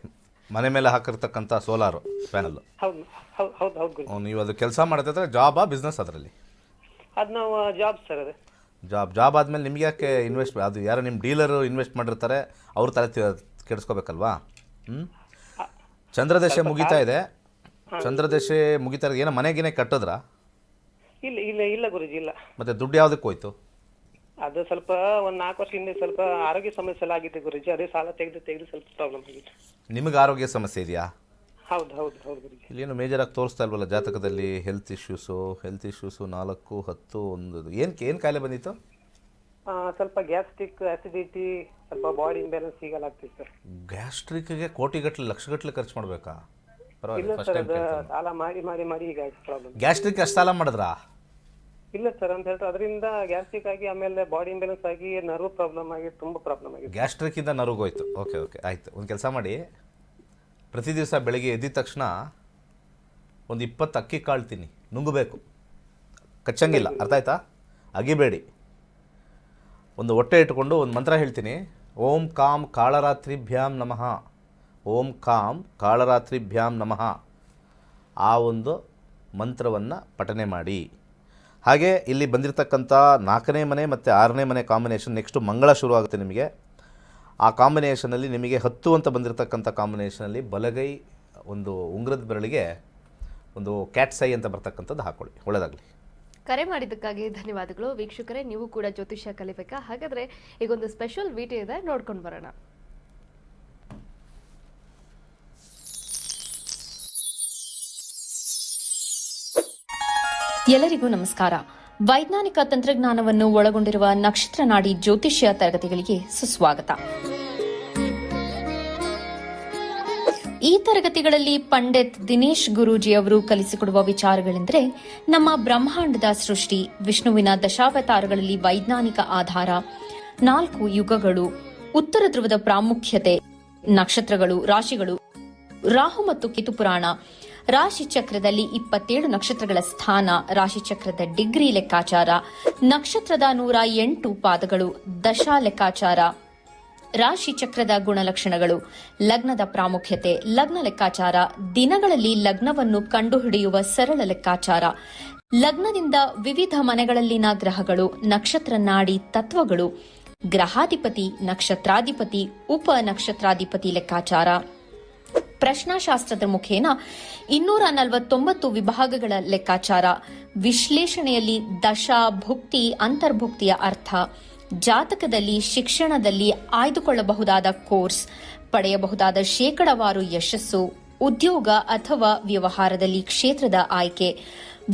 ಮನೆ ಮೇಲೆ ಹಾಕಿರ್ತಕ್ಕಂಥ ಸೋಲಾರು ಪ್ಯಾನಲ್. ಹೌದು ಹೌದು ಹೌದು ಗುರು. ನೀವು ಅದು ಕೆಲಸ ಮಾಡ್ತಿದ್ರೆ ಜಾಬಾ ಬಿಸ್ನೆಸ್? ಅದರಲ್ಲಿ ಅದು ನಾವು ಜಾಬ್ ಸರ್. ಅದು ಜಾಬ್ ಆದಮೇಲೆ ನಿಮ್ಗೆ ಯಾಕೆ ಇನ್ವೆಸ್ಟ್? ಅದು ಯಾರು ನಿಮ್ಮ ಡೀಲರು ಇನ್ವೆಸ್ಟ್ ಮಾಡಿರ್ತಾರೆ, ಅವ್ರ ತಲೆ ಕೆಡಿಸ್ಕೋಬೇಕಲ್ವಾ? ಚಂದ್ರದಶೆ ಮುಗಿತಾ ಇದೆ. ಚಂದ್ರದಶೆ ಮುಗಿತಾ ಇದೆ. ಏನೋ ಮನೆಗೇನೆ ಕಟ್ಟಿದ್ರಾ? ಇಲ್ಲ ಇಲ್ಲ ಇಲ್ಲ ಗುರುಜಿ, ಇಲ್ಲ. ಮತ್ತೆ ದುಡ್ಡು ಯಾವುದಕ್ಕೆ ಹೋಯ್ತು? ಅದು ಸ್ವಲ್ಪ ಒಂದು 4 ವರ್ಷ ಹಿಂದೆ ಸ್ವಲ್ಪ ಆರೋಗ್ಯ ಸಮಸ್ಯೆ ಎಲ್ಲ ಆಗಿತ್ತು ಗುರುಜಿ. ಅದೇ ಸಾಲ ತೆಗೆದು ಸ್ವಲ್ಪ ಪ್ರಾಬ್ಲಮ್ ಆಗಿತ್ತು. ನಿಮಗೆ ಆರೋಗ್ಯ ಸಮಸ್ಯೆ ಇದೆಯಾ? ಹೌದು ಹೌದು ಹೌದು ಗುರುಜಿ. ಇಲ್ಲೇನು ಮೇಜರಾಗಿ ತೋರಿಸ್ತಾ ಇಲ್ವಲ್ಲ ಜಾತಕದಲ್ಲಿ? Health issues 4, 10, 1. ಏನು ಕಾಯಿಲೆ ಬಂದಿತ್ತು? ಸ್ವಲ್ಪ ಗ್ಯಾಸ್ಟ್ರಿಕ್, ಆಸಿಡಿಟಿ, ಸ್ವಲ್ಪ ಬಾಡಿ ಇಂಬ್ಯಾಲೆನ್ಸ್ ಹೀಗೆಲ್ಲ ಆಗ್ತಿದೆ ಸರ್. ಗ್ಯಾಸ್ಟ್ರಿಕ್ಗೆ ಕೋಟಿಗಟ್ಟಲೆ ಲಕ್ಷಗಟ್ಟಲೆ ಖರ್ಚು ಮಾಡಬೇಕಾ? ಇಲ್ಲ ಸರ್, ಅದು ಸಾಲ ಮಾಡಿ ಈಗ ಪ್ರಾಬ್ಲಮ್. ಗ್ಯಾಸ್ಟ್ರಿಕ್ ಅಷ್ಟು ಸಾಲ ಮಾಡಿದ್ರಾ? ಇಲ್ಲ ಸರ್, ಅಂತ ಹೇಳ್ತಾರೆ ಅದರಿಂದ ಗ್ಯಾಸ್ಟ್ರಿಕ್ ಆಗಿ ಆಮೇಲೆ ಬಾಡಿ ಇಂಬ್ಯಾಲೆನ್ಸ್ ಆಗಿ ನರ್ವ್ ಪ್ರಾಬ್ಲಮ್ ಆಗಿ ತುಂಬ ಪ್ರಾಬ್ಲಮ್ ಆಗಿದೆ. ಗ್ಯಾಸ್ಟ್ರಿಕ್ಕಿಂದ ನರ್ವ್ಗೋಯ್ತು. ಓಕೆ ಆಯಿತು. ಒಂದು ಕೆಲಸ ಮಾಡಿ, ಪ್ರತಿ ದಿವಸ ಬೆಳಗ್ಗೆ ಎದ್ದಿದ ತಕ್ಷಣ ಒಂದು 20 ಅಕ್ಕಿ ಕಾಳು ತಿನ್ನಿ. ನುಂಗಬೇಕು, ಕಚ್ಚಂಗಿಲ್ಲ. ಅರ್ಥ ಆಯ್ತಾ? ಅಗಿಬೇಡಿ. ಒಂದು ಹೊಟ್ಟೆ ಇಟ್ಕೊಂಡು ಒಂದು ಮಂತ್ರ ಹೇಳ್ತೀನಿ. ಓಂ ಕಾಂ ಕಾಳರಾತ್ರಿಭ್ಯಾಂ ನಮಃ. ಓಂ ಕಾಂ ಕಾಳರಾತ್ರಿಭ್ಯಾಂ ನಮಃ. ಆ ಒಂದು ಮಂತ್ರವನ್ನು ಪಠನೆ ಮಾಡಿ. ಹಾಗೆ ಇಲ್ಲಿ ಬಂದಿರತಕ್ಕಂಥ 4ನೇ ಮನೆ ಮತ್ತು 6ನೇ ಮನೆ ಕಾಂಬಿನೇಷನ್, ನೆಕ್ಸ್ಟು ಮಂಗಳ ಶುರು ಆಗುತ್ತೆ ನಿಮಗೆ. ಆ ಕಾಂಬಿನೇಷನಲ್ಲಿ ನಿಮಗೆ 10 ಅಂತ ಬಂದಿರತಕ್ಕಂಥ ಕಾಂಬಿನೇಷನಲ್ಲಿ ಬಲಗೈ ಒಂದು ಉಂಗುರದ ಬೆರಳಿಗೆ ಒಂದು ಕ್ಯಾಟ್ಸ್ ಐ ಅಂತ ಬರ್ತಕ್ಕಂಥದ್ದು ಹಾಕ್ಕೊಳ್ಳಿ. ಒಳ್ಳೆಯದಾಗಲಿ. ಕರೆ ಮಾಡಿದ್ದಕ್ಕಾಗಿ ಧನ್ಯವಾದಗಳು. ವೀಕ್ಷಕರೇ, ನೀವು ಕೂಡ ಜ್ಯೋತಿಷ್ಯ ಕಲಿಬೇಕಾ? ಹಾಗಾದರೆ ಈಗೊಂದು ಸ್ಪೆಷಲ್ ವಿಡಿಯೋ ಇದೆ, ನೋಡ್ಕೊಂಡು ಬರೋಣ. ಎಲ್ಲರಿಗೂ ನಮಸ್ಕಾರ. ವೈಜ್ಞಾನಿಕ ತಂತ್ರಜ್ಞಾನವನ್ನು ಒಳಗೊಂಡಿರುವ ನಕ್ಷತ್ರ ನಾಡಿ ಜ್ಯೋತಿಷ್ಯ ತರಗತಿಗಳಿಗೆ ಸುಸ್ವಾಗತ. ಈ ತರಗತಿಗಳಲ್ಲಿ ಪಂಡಿತ್ ದಿನೇಶ್ ಗುರೂಜಿ ಅವರು ಕಲಿಸಿಕೊಡುವ ವಿಚಾರಗಳೆಂದರೆ ನಮ್ಮ ಬ್ರಹ್ಮಾಂಡದ ಸೃಷ್ಟಿ, ವಿಷ್ಣುವಿನ ದಶಾವತಾರಗಳಲ್ಲಿ ವೈಜ್ಞಾನಿಕ ಆಧಾರ, 4 ಯುಗಗಳು, ಉತ್ತರ ಧ್ರುವದ ಪ್ರಾಮುಖ್ಯತೆ, ನಕ್ಷತ್ರಗಳು, ರಾಶಿಗಳು, ರಾಹು ಮತ್ತು ಕೇತು ಪುರಾಣ, ರಾಶಿ ಚಕ್ರದಲ್ಲಿ 27 ನಕ್ಷತ್ರಗಳ ಸ್ಥಾನ, ರಾಶಿ ಚಕ್ರದ ಡಿಗ್ರಿ ಲೆಕ್ಕಾಚಾರ, ನಕ್ಷತ್ರದ 108 ಪಾದಗಳು, ದಶಾ ಲೆಕ್ಕಾಚಾರ, ರಾಶಿ ಚಕ್ರದ ಗುಣಲಕ್ಷಣಗಳು, ಲಗ್ನದ ಪ್ರಾಮುಖ್ಯತೆ, ಲಗ್ನ ಲೆಕ್ಕಾಚಾರ, ದಿನಗಳಲ್ಲಿ ಲಗ್ನವನ್ನು ಕಂಡುಹಿಡಿಯುವ ಸರಳ ಲೆಕ್ಕಾಚಾರ, ಲಗ್ನದಿಂದ ವಿವಿಧ ಮನೆಗಳಲ್ಲಿನ ಗ್ರಹಗಳು, ನಕ್ಷತ್ರ ನಾಡಿ ತತ್ವಗಳು, ಗ್ರಹಾಧಿಪತಿ, ನಕ್ಷತ್ರಾಧಿಪತಿ, ಉಪ ನಕ್ಷತ್ರಾಧಿಪತಿ ಲೆಕ್ಕಾಚಾರ, ಪ್ರಶ್ನಾಶಾಸ್ತ್ರದ ಮುಖೇನ 249 ವಿಭಾಗಗಳ ಲೆಕ್ಕಾಚಾರ, ವಿಶ್ಲೇಷಣೆಯಲ್ಲಿ ದಶಾ, ಭುಕ್ತಿ, ಅಂತರ್ಭುಕ್ತಿಯ ಅರ್ಥ, ಜಾತಕದಲ್ಲಿ, ಶಿಕ್ಷಣದಲ್ಲಿ ಆಯ್ದುಕೊಳ್ಳಬಹುದಾದ ಕೋರ್ಸ್, ಪಡೆಯಬಹುದಾದ ಶೇಕಡವಾರು ಯಶಸ್ಸು, ಉದ್ಯೋಗ ಅಥವಾ ವ್ಯವಹಾರದಲ್ಲಿ ಕ್ಷೇತ್ರದ ಆಯ್ಕೆ,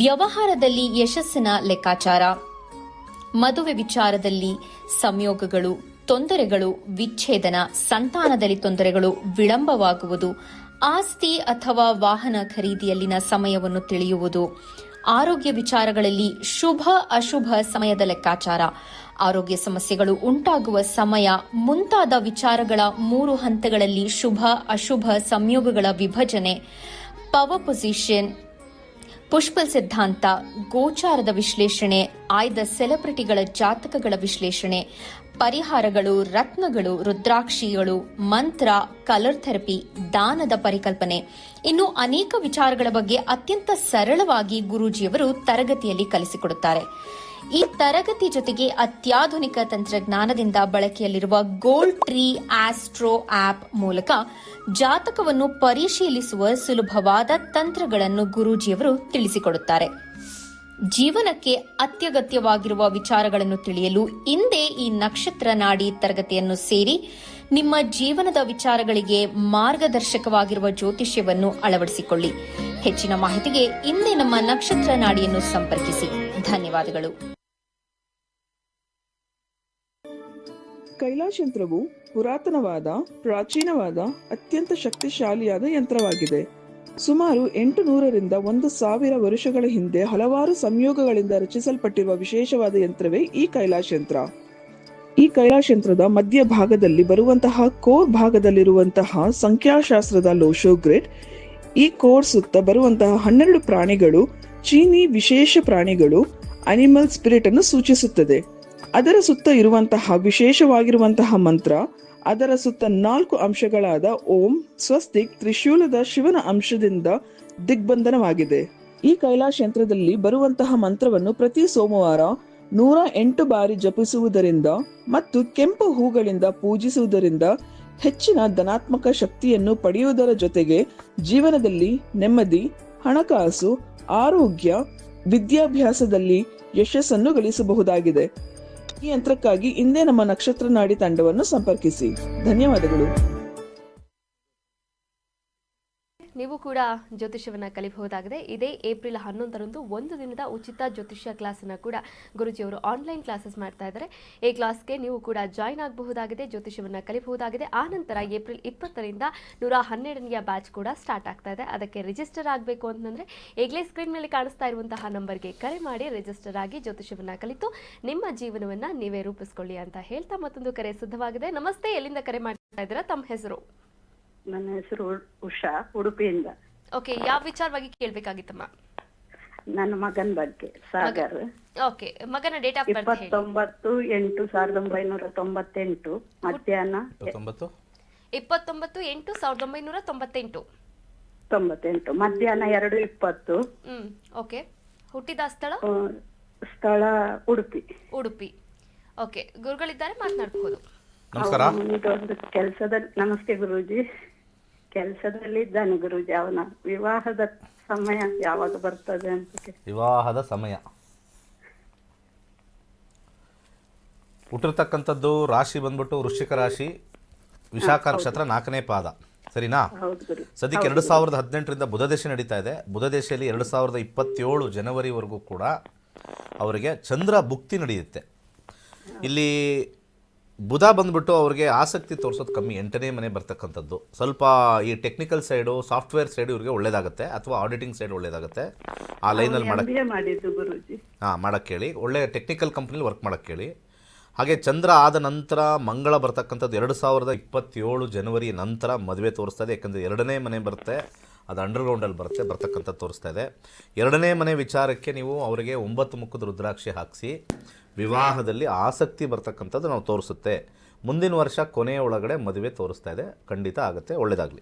ವ್ಯವಹಾರದಲ್ಲಿ ಯಶಸ್ಸಿನ ಲೆಕ್ಕಾಚಾರ, ಮದುವೆ ವಿಚಾರದಲ್ಲಿ ಸಂಯೋಗಗಳು, ತೊಂದರೆಗಳು, ವಿಚ್ಛೇದನ, ಸಂತಾನದಲ್ಲಿ ತೊಂದರೆಗಳು, ವಿಳಂಬವಾಗುವುದು, ಆಸ್ತಿ ಅಥವಾ ವಾಹನ ಖರೀದಿಯಲ್ಲಿನ ಸಮಯವನ್ನು ತಿಳಿಯುವುದು, ಆರೋಗ್ಯ ವಿಚಾರಗಳಲ್ಲಿ ಶುಭ ಅಶುಭ ಸಮಯದ ಲೆಕ್ಕಾಚಾರ, ಆರೋಗ್ಯ ಸಮಸ್ಯೆಗಳು ಉಂಟಾಗುವ ಸಮಯ ಮುಂತಾದ ವಿಚಾರಗಳ 3 ಹಂತಗಳಲ್ಲಿ ಶುಭ ಅಶುಭ ಸಂಯೋಗಗಳ ವಿಭಜನೆ, ಪವರ್ ಪೊಸಿಷನ್, ಪುಷ್ಪಲ್ ಸಿದ್ಧಾಂತ, ಗೋಚಾರದ ವಿಶ್ಲೇಷಣೆ, ಆಯ್ದ ಸೆಲೆಬ್ರಿಟಿಗಳ ಜಾತಕಗಳ ವಿಶ್ಲೇಷಣೆ, ಪರಿಹಾರಗಳು, ರತ್ನಗಳು, ರುದ್ರಾಕ್ಷಿಗಳು, ಮಂತ್ರ, ಕಲರ್ ಥೆರಪಿ, ದಾನದ ಪರಿಕಲ್ಪನೆ, ಇನ್ನು ಅನೇಕ ವಿಚಾರಗಳ ಬಗ್ಗೆ ಅತ್ಯಂತ ಸರಳವಾಗಿ ಗುರೂಜಿಯವರು ತರಗತಿಯಲ್ಲಿ ಕಲಿಸಿಕೊಡುತ್ತಾರೆ. ಈ ತರಗತಿ ಜೊತೆಗೆ ಅತ್ಯಾಧುನಿಕ ತಂತ್ರಜ್ಞಾನದಿಂದ ಬಳಕೆಯಲ್ಲಿರುವ ಗೋಲ್ಡ್ ಟ್ರೀ ಆಸ್ಟ್ರೋ ಆಪ್ ಮೂಲಕ ಜಾತಕವನ್ನು ಪರಿಶೀಲಿಸುವ ಸುಲಭವಾದ ತಂತ್ರಗಳನ್ನು ಗುರೂಜಿಯವರು ತಿಳಿಸಿಕೊಡುತ್ತಾರೆ. ಜೀವನಕ್ಕೆ ಅತ್ಯಗತ್ಯವಾಗಿರುವ ವಿಚಾರಗಳನ್ನು ತಿಳಿಯಲು ಇಂದೇ ಈ ನಕ್ಷತ್ರ ನಾಡಿ ತರಗತಿಯನ್ನು ಸೇರಿ ನಿಮ್ಮ ಜೀವನದ ವಿಚಾರಗಳಿಗೆ ಮಾರ್ಗದರ್ಶಕವಾಗಿರುವ ಜ್ಯೋತಿಷ್ಯವನ್ನು ಅಳವಡಿಸಿಕೊಳ್ಳಿ. ಹೆಚ್ಚಿನ ಮಾಹಿತಿಗೆ ಇಂದೇ ನಮ್ಮ ನಕ್ಷತ್ರ ನಾಡಿಯನ್ನು ಸಂಪರ್ಕಿಸಿ. ಧನ್ಯವಾದಗಳು. ಕೈಲಾಶ್ ಯಂತ್ರವು ಪುರಾತನವಾದ, ಪ್ರಾಚೀನವಾದ, ಅತ್ಯಂತ ಶಕ್ತಿಶಾಲಿಯಾದ ಯಂತ್ರವಾಗಿದೆ. ಸುಮಾರು 800ರಿಂದ 1000 ವರ್ಷಗಳ ಹಿಂದೆ ಹಲವಾರು ಸಂಯೋಗಗಳಿಂದ ರಚಿಸಲ್ಪಟ್ಟಿರುವ ವಿಶೇಷವಾದ ಯಂತ್ರವೇ ಈ ಕೈಲಾಶ್ ಯಂತ್ರ. ಈ ಕೈಲಾಶ್ ಯಂತ್ರದ ಮಧ್ಯ ಭಾಗದಲ್ಲಿ ಬರುವಂತಹ ಕೋರ್ ಭಾಗದಲ್ಲಿರುವಂತಹ ಸಂಖ್ಯಾಶಾಸ್ತ್ರದ ಲೋಶೋ ಗ್ರಿಡ್, ಈ ಕೋರ್ ಸುತ್ತ ಬರುವಂತಹ 12 ಪ್ರಾಣಿಗಳು ಚೀನಿ ವಿಶೇಷ ಪ್ರಾಣಿಗಳು ಅನಿಮಲ್ ಸ್ಪಿರಿಟ್ ಅನ್ನು ಸೂಚಿಸುತ್ತದೆ. ಅದರ ಸುತ್ತ ಇರುವಂತಹ ವಿಶೇಷವಾಗಿರುವಂತಹ ಮಂತ್ರ, ಅದರ ಸುತ್ತ 4 ಅಂಶಗಳಾದ ಓಂ, ಸ್ವಸ್ತಿಕ್, ತ್ರಿಶೂಲದ ಶಿವನ ಅಂಶದಿಂದ ದಿಗ್ಬಂಧನವಾಗಿದೆ. ಈ ಕೈಲಾಶ್ ಯಂತ್ರದಲ್ಲಿ ಬರುವಂತಹ ಮಂತ್ರವನ್ನು ಪ್ರತಿ ಸೋಮವಾರ 108 ಬಾರಿ ಜಪಿಸುವುದರಿಂದ ಮತ್ತು ಕೆಂಪು ಹೂಗಳಿಂದ ಪೂಜಿಸುವುದರಿಂದ ಹೆಚ್ಚಿನ ಧನಾತ್ಮಕ ಶಕ್ತಿಯನ್ನು ಪಡೆಯುವುದರ ಜೊತೆಗೆ ಜೀವನದಲ್ಲಿ ನೆಮ್ಮದಿ, ಹಣಕಾಸು, ಆರೋಗ್ಯ, ವಿದ್ಯಾಭ್ಯಾಸದಲ್ಲಿ ಯಶಸ್ಸನ್ನು ಗಳಿಸಬಹುದಾಗಿದೆ. ಈ ಯಂತ್ರಕ್ಕಾಗಿ ಇಂದೇ ನಮ್ಮ ನಕ್ಷತ್ರ ನಾಡಿ ತಂಡವನ್ನು ಸಂಪರ್ಕಿಸಿ. ಧನ್ಯವಾದಗಳು. ನೀವು ಕೂಡ ಜ್ಯೋತಿಷ್ಯವನ್ನು ಕಲಿಬಹುದಾಗಿದೆ. ಇದೇ ಏಪ್ರಿಲ್ 11ರಂದು ಒಂದು ದಿನದ ಉಚಿತ ಜ್ಯೋತಿಷ್ಯ ಕ್ಲಾಸನ್ನು ಕೂಡ ಗುರುಜಿಯವರು ಆನ್ಲೈನ್ ಕ್ಲಾಸಸ್ ಮಾಡ್ತಾ ಇದ್ದಾರೆ. ಈ ಕ್ಲಾಸ್ಗೆ ನೀವು ಕೂಡ ಜಾಯ್ನ್ ಆಗಬಹುದಾಗಿದೆ, ಜ್ಯೋತಿಷ್ಯವನ್ನು ಕಲಿಬಹುದಾಗಿದೆ. ಆ ನಂತರ ಏಪ್ರಿಲ್ 20ರಿಂದ 112ನೇ ಬ್ಯಾಚ್ ಕೂಡ ಸ್ಟಾರ್ಟ್ ಆಗ್ತಾ ಇದೆ. ಅದಕ್ಕೆ ರಿಜಿಸ್ಟರ್ ಆಗಬೇಕು ಅಂತಂದರೆ ಈಗಲೇ ಸ್ಕ್ರೀನ್ ಮೇಲೆ ಕಾಣಿಸ್ತಾ ಇರುವಂತಹ ನಂಬರ್ಗೆ ಕರೆ ಮಾಡಿ ರಿಜಿಸ್ಟರ್ ಆಗಿ ಜ್ಯೋತಿಷ್ಯವನ್ನು ಕಲಿತು ನಿಮ್ಮ ಜೀವನವನ್ನು ನೀವೇ ರೂಪಿಸ್ಕೊಳ್ಳಿ ಅಂತ ಹೇಳ್ತಾ ಮತ್ತೊಂದು ಕರೆ ಸಿದ್ಧವಾಗಿದೆ. ನಮಸ್ತೆ, ಎಲ್ಲಿಂದ ಕರೆ ಮಾಡ್ತಾ ಇದ್ದೀರಾ? ತಮ್ಮ ಹೆಸರು? ನನ್ನ ಹೆಸರು ಉಷಾ, ಉಡುಪಿಯಿಂದ. ಓಕೆ, ಯಾವ ವಿಚಾರವಾಗಿ ಕೇಳಬೇಕಾಗಿತ್ತಮ್ಮ? ನನ್ನ ಮಗನ ಬಗ್ಗೆ, ಸಾಗರ್. ಓಕೆ, ಮಗನ ಡೇಟ್ ಆಫ್ ಬರ್ತ್ ಹೇಳಿ. 29/8/1998 ಮಧ್ಯಾಹ್ನ 29/8/1998 ಮಧ್ಯಾಹ್ನ 2:20. ಓಕೆ, ಹುಟ್ಟಿದ ಸ್ಥಳ? ಸ್ಥಳ ಉಡುಪಿ. ಉಡುಪಿ. ಓಕೆ, ಗುರುಗಳಿದ್ದಾರೆ, ಮಾತನಾಡಬಹುದು. ನಮಸ್ಕಾರ. ಇದೊಂದು ಕೆಲಸದಲ್ಲಿ, ನಮಸ್ತೆ ಗುರೂಜಿ. ಕೆಲಸದಲ್ಲಿ ಇದ್ದಾನೆ ಗುರೂಜಿ. ಅವನ ವಿವಾಹದ ಸಮಯ ಯಾವಾಗ ಬರ್ತದೆ ಅಂತ. ವಿವಾಹದ ಸಮಯ ಹುಟ್ಟಿರ್ತಕ್ಕಂಥದ್ದು ರಾಶಿ ಬಂದ್ಬಿಟ್ಟು ವೃಶ್ಚಿಕ ರಾಶಿ, ವಿಶಾಖ ನಕ್ಷತ್ರ, 4ನೇ ಪಾದ. ಸರಿನಾ? ಸದ್ಯಕ್ಕೆ 2018ರಿಂದ ಬುಧ ದೇಶ ನಡೀತಾ ಇದೆ. ಬುಧ ದೇಶದಲ್ಲಿ 2027 ಜನವರಿವರೆಗೂ ಕೂಡ ಅವರಿಗೆ ಚಂದ್ರ ಭುಕ್ತಿ ನಡೆಯುತ್ತೆ. ಇಲ್ಲಿ ಬುಧ ಬಂದ್ಬಿಟ್ಟು ಅವ್ರಿಗೆ ಆಸಕ್ತಿ ತೋರಿಸೋದು ಕಮ್ಮಿ. 8ನೇ ಮನೆ ಬರ್ತಕ್ಕಂಥದ್ದು ಸ್ವಲ್ಪ ಈ ಟೆಕ್ನಿಕಲ್ ಸೈಡು, ಸಾಫ್ಟ್ವೇರ್ ಸೈಡು ಇವ್ರಿಗೆ ಒಳ್ಳೇದಾಗುತ್ತೆ, ಅಥವಾ ಆಡಿಟಿಂಗ್ ಸೈಡ್ ಒಳ್ಳೇದಾಗುತ್ತೆ. ಆ ಲೈನಲ್ಲಿ ಮಾಡಕ್ಕೆ ಹೇಳಿ, ಒಳ್ಳೆ ಟೆಕ್ನಿಕಲ್ ಕಂಪ್ನಿಲಿ ವರ್ಕ್ ಮಾಡಕ್ಕೆ ಹೇಳಿ. ಹಾಗೆ ಚಂದ್ರ ಆದ ನಂತರ ಮಂಗಳ ಬರ್ತಕ್ಕಂಥದ್ದು 2027 ಜನವರಿ ನಂತರ ಮದುವೆ ತೋರಿಸ್ತಾ ಇದೆ. ಯಾಕಂದರೆ 2ನೇ ಮನೆ ಬರುತ್ತೆ, ಅದು ಅಂಡರ್ಗ್ರೌಂಡಲ್ಲಿ ಬರ್ತಕ್ಕಂಥದ್ದು ತೋರಿಸ್ತಾ ಇದೆ. 2ನೇ ಮನೆ ವಿಚಾರಕ್ಕೆ ನೀವು ಅವರಿಗೆ 9 ಮುಖದ ರುದ್ರಾಕ್ಷಿ ಹಾಕಿಸಿ ವಿವಾಹದಲ್ಲಿ ಆಸಕ್ತಿ ಬರ್ತಕ್ಕಂಥದ್ದು ನಾವು ತೋರಿಸುತ್ತೆ. ಮುಂದಿನ ವರ್ಷ ಕೊನೆಯ ಒಳಗಡೆ ಮದುವೆ ತೋರಿಸ್ತಾ ಇದೆ. ಖಂಡಿತ ಆಗುತ್ತೆ, ಒಳ್ಳೆಯದಾಗಲಿ.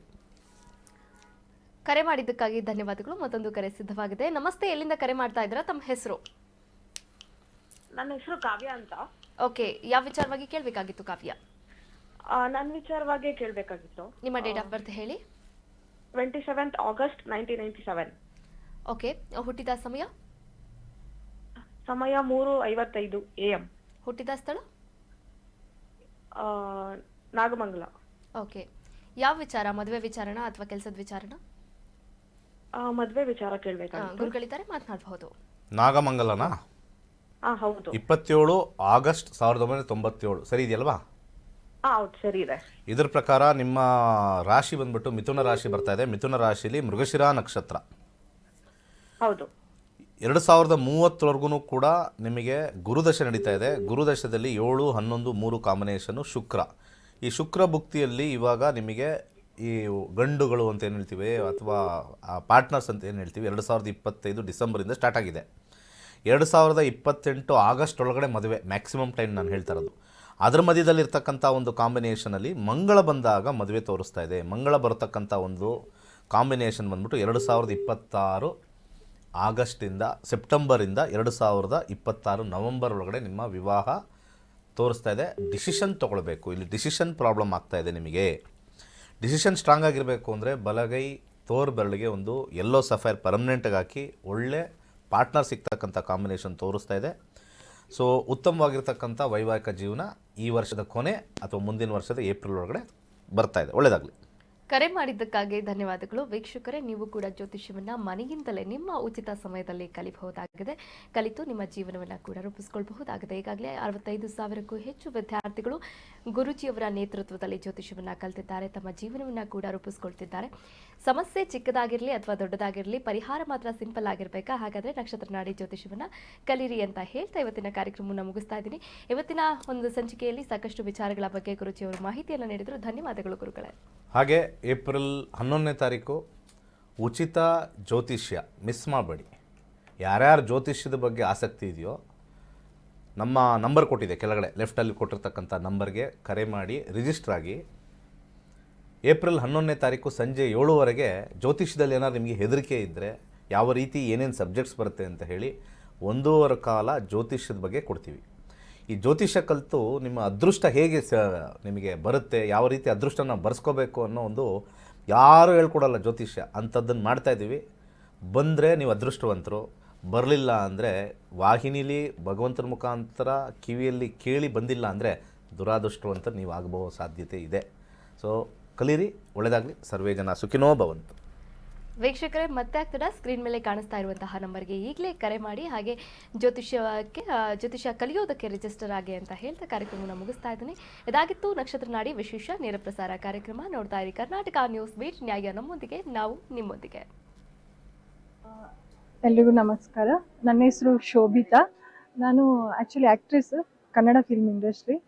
ಕರೆ ಮಾಡಿದ್ದಕ್ಕಾಗಿ ಧನ್ಯವಾದಗಳು. ಮತ್ತೊಂದು ಕರೆ ಸಿದ್ಧವಾಗಿದೆ. ನಮಸ್ತೆ, ಎಲ್ಲಿಂದ ಕರೆ ಮಾಡ್ತಾ ಇದ್ದೀರಾ? ತಮ್ಮ ಹೆಸರು? ನನ್ನ ಹೆಸರು ಕಾವ್ಯ ಅಂತ. ಓಕೆ, ಯಾವ ವಿಚಾರವಾಗಿ ಕೇಳಬೇಕಾಗಿತ್ತು ಕಾವ್ಯ? ನನ್ನ ವಿಚಾರವಾಗಿ ಕೇಳಬೇಕಾಗಿತ್ತು. ನಿಮ್ಮ ಡೇಟ್ ಆಫ್ ಬರ್ತ್ ಹೇಳಿ. 27th August 1997. ಓಕೆ, ಹುಟ್ಟಿದ ಸಮಯ? ಸಮಯ 3:55 AM. ಹುಟ್ಟಿದ ಸ್ಥಳ? ನಾಗಮಂಗಲ. ಓಕೆ, ಯಾವ ವಿಚಾರ? ಮದುವೆ ವಿಚಾರಣ ಅಥವಾ ಕೆಲಸದ ವಿಚಾರಣ? ಮದುವೆ ವಿಚಾರ ಕೇಳಬೇಕಾಗಿತ್ತು. ಗುರುಗಳಿದ್ದಾರೆ, ಮಾತನಾಡಬಹುದು. ನಾಗಮಂಗಲನಾ? ಹೌದು. 27 ಆಗಸ್ಟ್ 1997 ಸರಿ ಇದೆಯಲ್ವಾ? ಹೌದು, ಸರಿ ಇದೆ. ಇದ್ರ ಪ್ರಕಾರ ನಿಮ್ಮ ರಾಶಿ ಬಂದ್ಬಿಟ್ಟು ಮಿಥುನ ರಾಶಿ ಬರ್ತಾ ಇದೆ. ಮಿಥುನ ರಾಶಿಲಿ ಮೃಗಶಿರಾ ನಕ್ಷತ್ರ. ಹೌದು. 2030ವರೆಗೂ ಕೂಡ ನಿಮಗೆ ಗುರುದಶೆ ನಡೀತಾ ಇದೆ. ಗುರುದಶದಲ್ಲಿ 7, 11, 3 ಕಾಂಬಿನೇಷನ್ನು ಶುಕ್ರ. ಈ ಶುಕ್ರ ಭುಕ್ತಿಯಲ್ಲಿ ಇವಾಗ ನಿಮಗೆ ಈ ಗಂಡುಗಳು ಅಂತ ಏನು ಹೇಳ್ತೀವಿ, ಅಥವಾ ಪಾರ್ಟ್ನರ್ಸ್ ಅಂತ ಏನು ಹೇಳ್ತೀವಿ, 2025 ಡಿಸೆಂಬರಿಂದ ಸ್ಟಾರ್ಟ್ ಆಗಿದೆ. 2028 ಆಗಸ್ಟ್ ಒಳಗಡೆ ಮದುವೆ ಮ್ಯಾಕ್ಸಿಮಮ್ ಟೈಮ್ ನಾನು ಹೇಳ್ತಾ ಇರೋದು. ಅದರ ಮಧ್ಯದಲ್ಲಿರ್ತಕ್ಕಂಥ ಒಂದು ಕಾಂಬಿನೇಷನಲ್ಲಿ ಮಂಗಳ ಬಂದಾಗ ಮದುವೆ ತೋರಿಸ್ತಾ ಇದೆ. ಮಂಗಳ ಬರತಕ್ಕಂಥ ಒಂದು ಕಾಂಬಿನೇಷನ್ ಬಂದ್ಬಿಟ್ಟು 2026 ಆಗಸ್ಟಿಂದ ಸೆಪ್ಟೆಂಬರಿಂದ 2026 ನವಂಬರ್ ಒಳಗಡೆ ನಿಮ್ಮ ವಿವಾಹ ತೋರಿಸ್ತಾ ಇದೆ. ಡಿಸಿಷನ್ ತೊಗೊಳ್ಬೇಕು. ಇಲ್ಲಿ ಡಿಸಿಷನ್ ಪ್ರಾಬ್ಲಮ್ ಆಗ್ತಾ ಇದೆ ನಿಮಗೆ. ಡಿಸಿಷನ್ ಸ್ಟ್ರಾಂಗ್ ಆಗಿರಬೇಕು ಅಂದರೆ ಬಲಗೈ ತೋರ್ ಬೆರಳಿಗೆ ಒಂದು ಯೆಲ್ಲೋ ಸಫೈರ್ ಪರ್ಮನೆಂಟಾಗಿ ಹಾಕಿ ಒಳ್ಳೆ ಪಾರ್ಟ್ನರ್ ಸಿಗ್ತಕ್ಕಂಥ ಕಾಂಬಿನೇಷನ್ ತೋರಿಸ್ತಾ ಇದೆ. ಸೊ ಉತ್ತಮವಾಗಿರ್ತಕ್ಕಂಥ ವೈವಾಹಿಕ ಜೀವನ ಈ ವರ್ಷದ ಕೊನೆ ಅಥವಾ ಮುಂದಿನ ವರ್ಷದ ಏಪ್ರಿಲ್ ಒಳಗಡೆ ಬರ್ತಾ ಇದೆ. ಒಳ್ಳೆಯದಾಗಲಿ. ಕರೆ ಮಾಡಿದ್ದಕ್ಕಾಗಿ ಧನ್ಯವಾದಗಳು. ವೀಕ್ಷಕರೇ, ನೀವು ಕೂಡ ಜ್ಯೋತಿಷ್ಯವನ್ನು ಮನೆಯಿಂದಲೇ ನಿಮ್ಮ ಉಚಿತ ಸಮಯದಲ್ಲಿ ಕಲಿಬಹುದಾಗಿದೆ. ಕಲಿತು ನಿಮ್ಮ ಜೀವನವನ್ನು ಕೂಡ ರೂಪಿಸಿಕೊಳ್ಳಬಹುದಾಗಿದೆ. ಈಗಾಗಲೇ 65,000ಕ್ಕೂ ಹೆಚ್ಚು ವಿದ್ಯಾರ್ಥಿಗಳು ಗುರುಜಿಯವರ ನೇತೃತ್ವದಲ್ಲಿ ಜ್ಯೋತಿಷ್ಯವನ್ನು ಕಲಿತಿದ್ದಾರೆ. ತಮ್ಮ ಜೀವನವನ್ನು ಕೂಡ ರೂಪಿಸಿಕೊಳ್ತಿದ್ದಾರೆ. ಸಮಸ್ಯೆ ಚಿಕ್ಕದಾಗಿರಲಿ ಅಥವಾ ದೊಡ್ಡದಾಗಿರಲಿ, ಪರಿಹಾರ ಮಾತ್ರ ಸಿಂಪಲ್ ಆಗಿರಬೇಕಾ? ಹಾಗಾದರೆ ನಕ್ಷತ್ರ ನಾಡಿ ಜ್ಯೋತಿಷ್ಯವನ್ನು ಕಲೀರಿ ಅಂತ ಹೇಳ್ತಾ ಇವತ್ತಿನ ಕಾರ್ಯಕ್ರಮವನ್ನು ಮುಗಿಸ್ತಾ ಇದ್ದೀನಿ. ಇವತ್ತಿನ ಒಂದು ಸಂಚಿಕೆಯಲ್ಲಿ ಸಾಕಷ್ಟು ವಿಚಾರಗಳ ಬಗ್ಗೆ ಗುರುಜಿಯವರು ಮಾಹಿತಿಯನ್ನು ನೀಡಿದರು. ಧನ್ಯವಾದಗಳು ಗುರುಗಳೇ. ಹಾಗೆ ಏಪ್ರಿಲ್ 11ನೇ ತಾರೀಕು ಉಚಿತ ಜ್ಯೋತಿಷ್ಯ ಮಿಸ್ ಮಾಡಬೇಡಿ. ಯಾರ್ಯಾರು ಜ್ಯೋತಿಷ್ಯದ ಬಗ್ಗೆ ಆಸಕ್ತಿ ಇದೆಯೋ ನಮ್ಮ ನಂಬರ್ ಕೊಟ್ಟಿದೆ ಕೆಳಗಡೆ ಲೆಫ್ಟಲ್ಲಿ ಕೊಟ್ಟಿರ್ತಕ್ಕಂಥ ನಂಬರ್ಗೆ ಕರೆ ಮಾಡಿ ರಿಜಿಸ್ಟರ್ ಆಗಿ. ಏಪ್ರಿಲ್ 11ನೇ ತಾರೀಕು ಸಂಜೆ 7:00ವರೆಗೆ ಜ್ಯೋತಿಷ್ಯದಲ್ಲಿ ಏನಾದ್ರು ನಿಮಗೆ ಹೆದರಿಕೆ ಇದ್ದರೆ, ಯಾವ ರೀತಿ ಏನೇನು ಸಬ್ಜೆಕ್ಟ್ಸ್ ಬರುತ್ತೆ ಅಂತ ಹೇಳಿ 1.5 ಕಾಲ ಜ್ಯೋತಿಷ್ಯದ ಬಗ್ಗೆ ಕೊಡ್ತೀವಿ. ಈ ಜ್ಯೋತಿಷ್ಯ ಕಲಿತು ನಿಮ್ಮ ಅದೃಷ್ಟ ಹೇಗೆ ನಿಮಗೆ ಬರುತ್ತೆ, ಯಾವ ರೀತಿ ಅದೃಷ್ಟನ ಬರ್ಸ್ಕೋಬೇಕು ಅನ್ನೋ ಒಂದು ಯಾರೂ ಹೇಳ್ಕೊಡಲ್ಲ ಜ್ಯೋತಿಷ್ಯ, ಅಂಥದ್ದನ್ನು ಮಾಡ್ತಾಯಿದ್ದೀವಿ. ಬಂದರೆ ನೀವು ಅದೃಷ್ಟವಂತರು, ಬರಲಿಲ್ಲ ಅಂದರೆ ವಾಹಿನಿಲಿ ಭಗವಂತನ ಮುಖಾಂತರ ಕಿವಿಯಲ್ಲಿ ಕೇಳಿ ಬಂದಿಲ್ಲ ಅಂದರೆ ದುರಾದೃಷ್ಟವಂತರು ನೀವು ಆಗಬಹು ಸಾಧ್ಯತೆ ಇದೆ. ಸೊ ಕಲೀರಿ, ಒಳ್ಳೆಯದಾಗಲಿ. ಸರ್ವೇ ಜನ ಸುಖಿನೋ ಭವಂತು. ವೀಕ್ಷಕರೇ, ಮತ್ತೆ ಆಗ್ತದ ಸ್ಕ್ರೀನ್ ಮೇಲೆ ಕಾಣಿಸ್ತಾ ಇರುವಂತಹ ನಂಬರ್ಗೆ ಈಗಲೇ ಕರೆ ಮಾಡಿ. ಹಾಗೆ ಜ್ಯೋತಿಷ್ಯ ಕಲಿಯೋದಕ್ಕೆ ರಿಜಿಸ್ಟರ್ ಆಗಿ ಅಂತ ಹೇಳ್ತಾ ಕಾರ್ಯಕ್ರಮವನ್ನು ಮುಗಿಸ್ತಾ ಇದ್ದೀನಿ. ಇದಾಗಿತ್ತು ನಕ್ಷತ್ರ ನಾಡಿ ವಿಶೇಷ ನೇರ ಪ್ರಸಾರ ಕಾರ್ಯಕ್ರಮ. ನೋಡ್ತಾ ಇರಿ ಕರ್ನಾಟಕ ನ್ಯೂಸ್ ಬೀಟ್, ನ್ಯಾಯ ನಮ್ಮೊಂದಿಗೆ, ನಾವು ನಿಮ್ಮೊಂದಿಗೆ. ಎಲ್ರಿಗೂ ನಮಸ್ಕಾರ. ನನ್ನ ಹೆಸರು ಶೋಭಿತಾ. ನಾನು actually actress, Kannada film industry.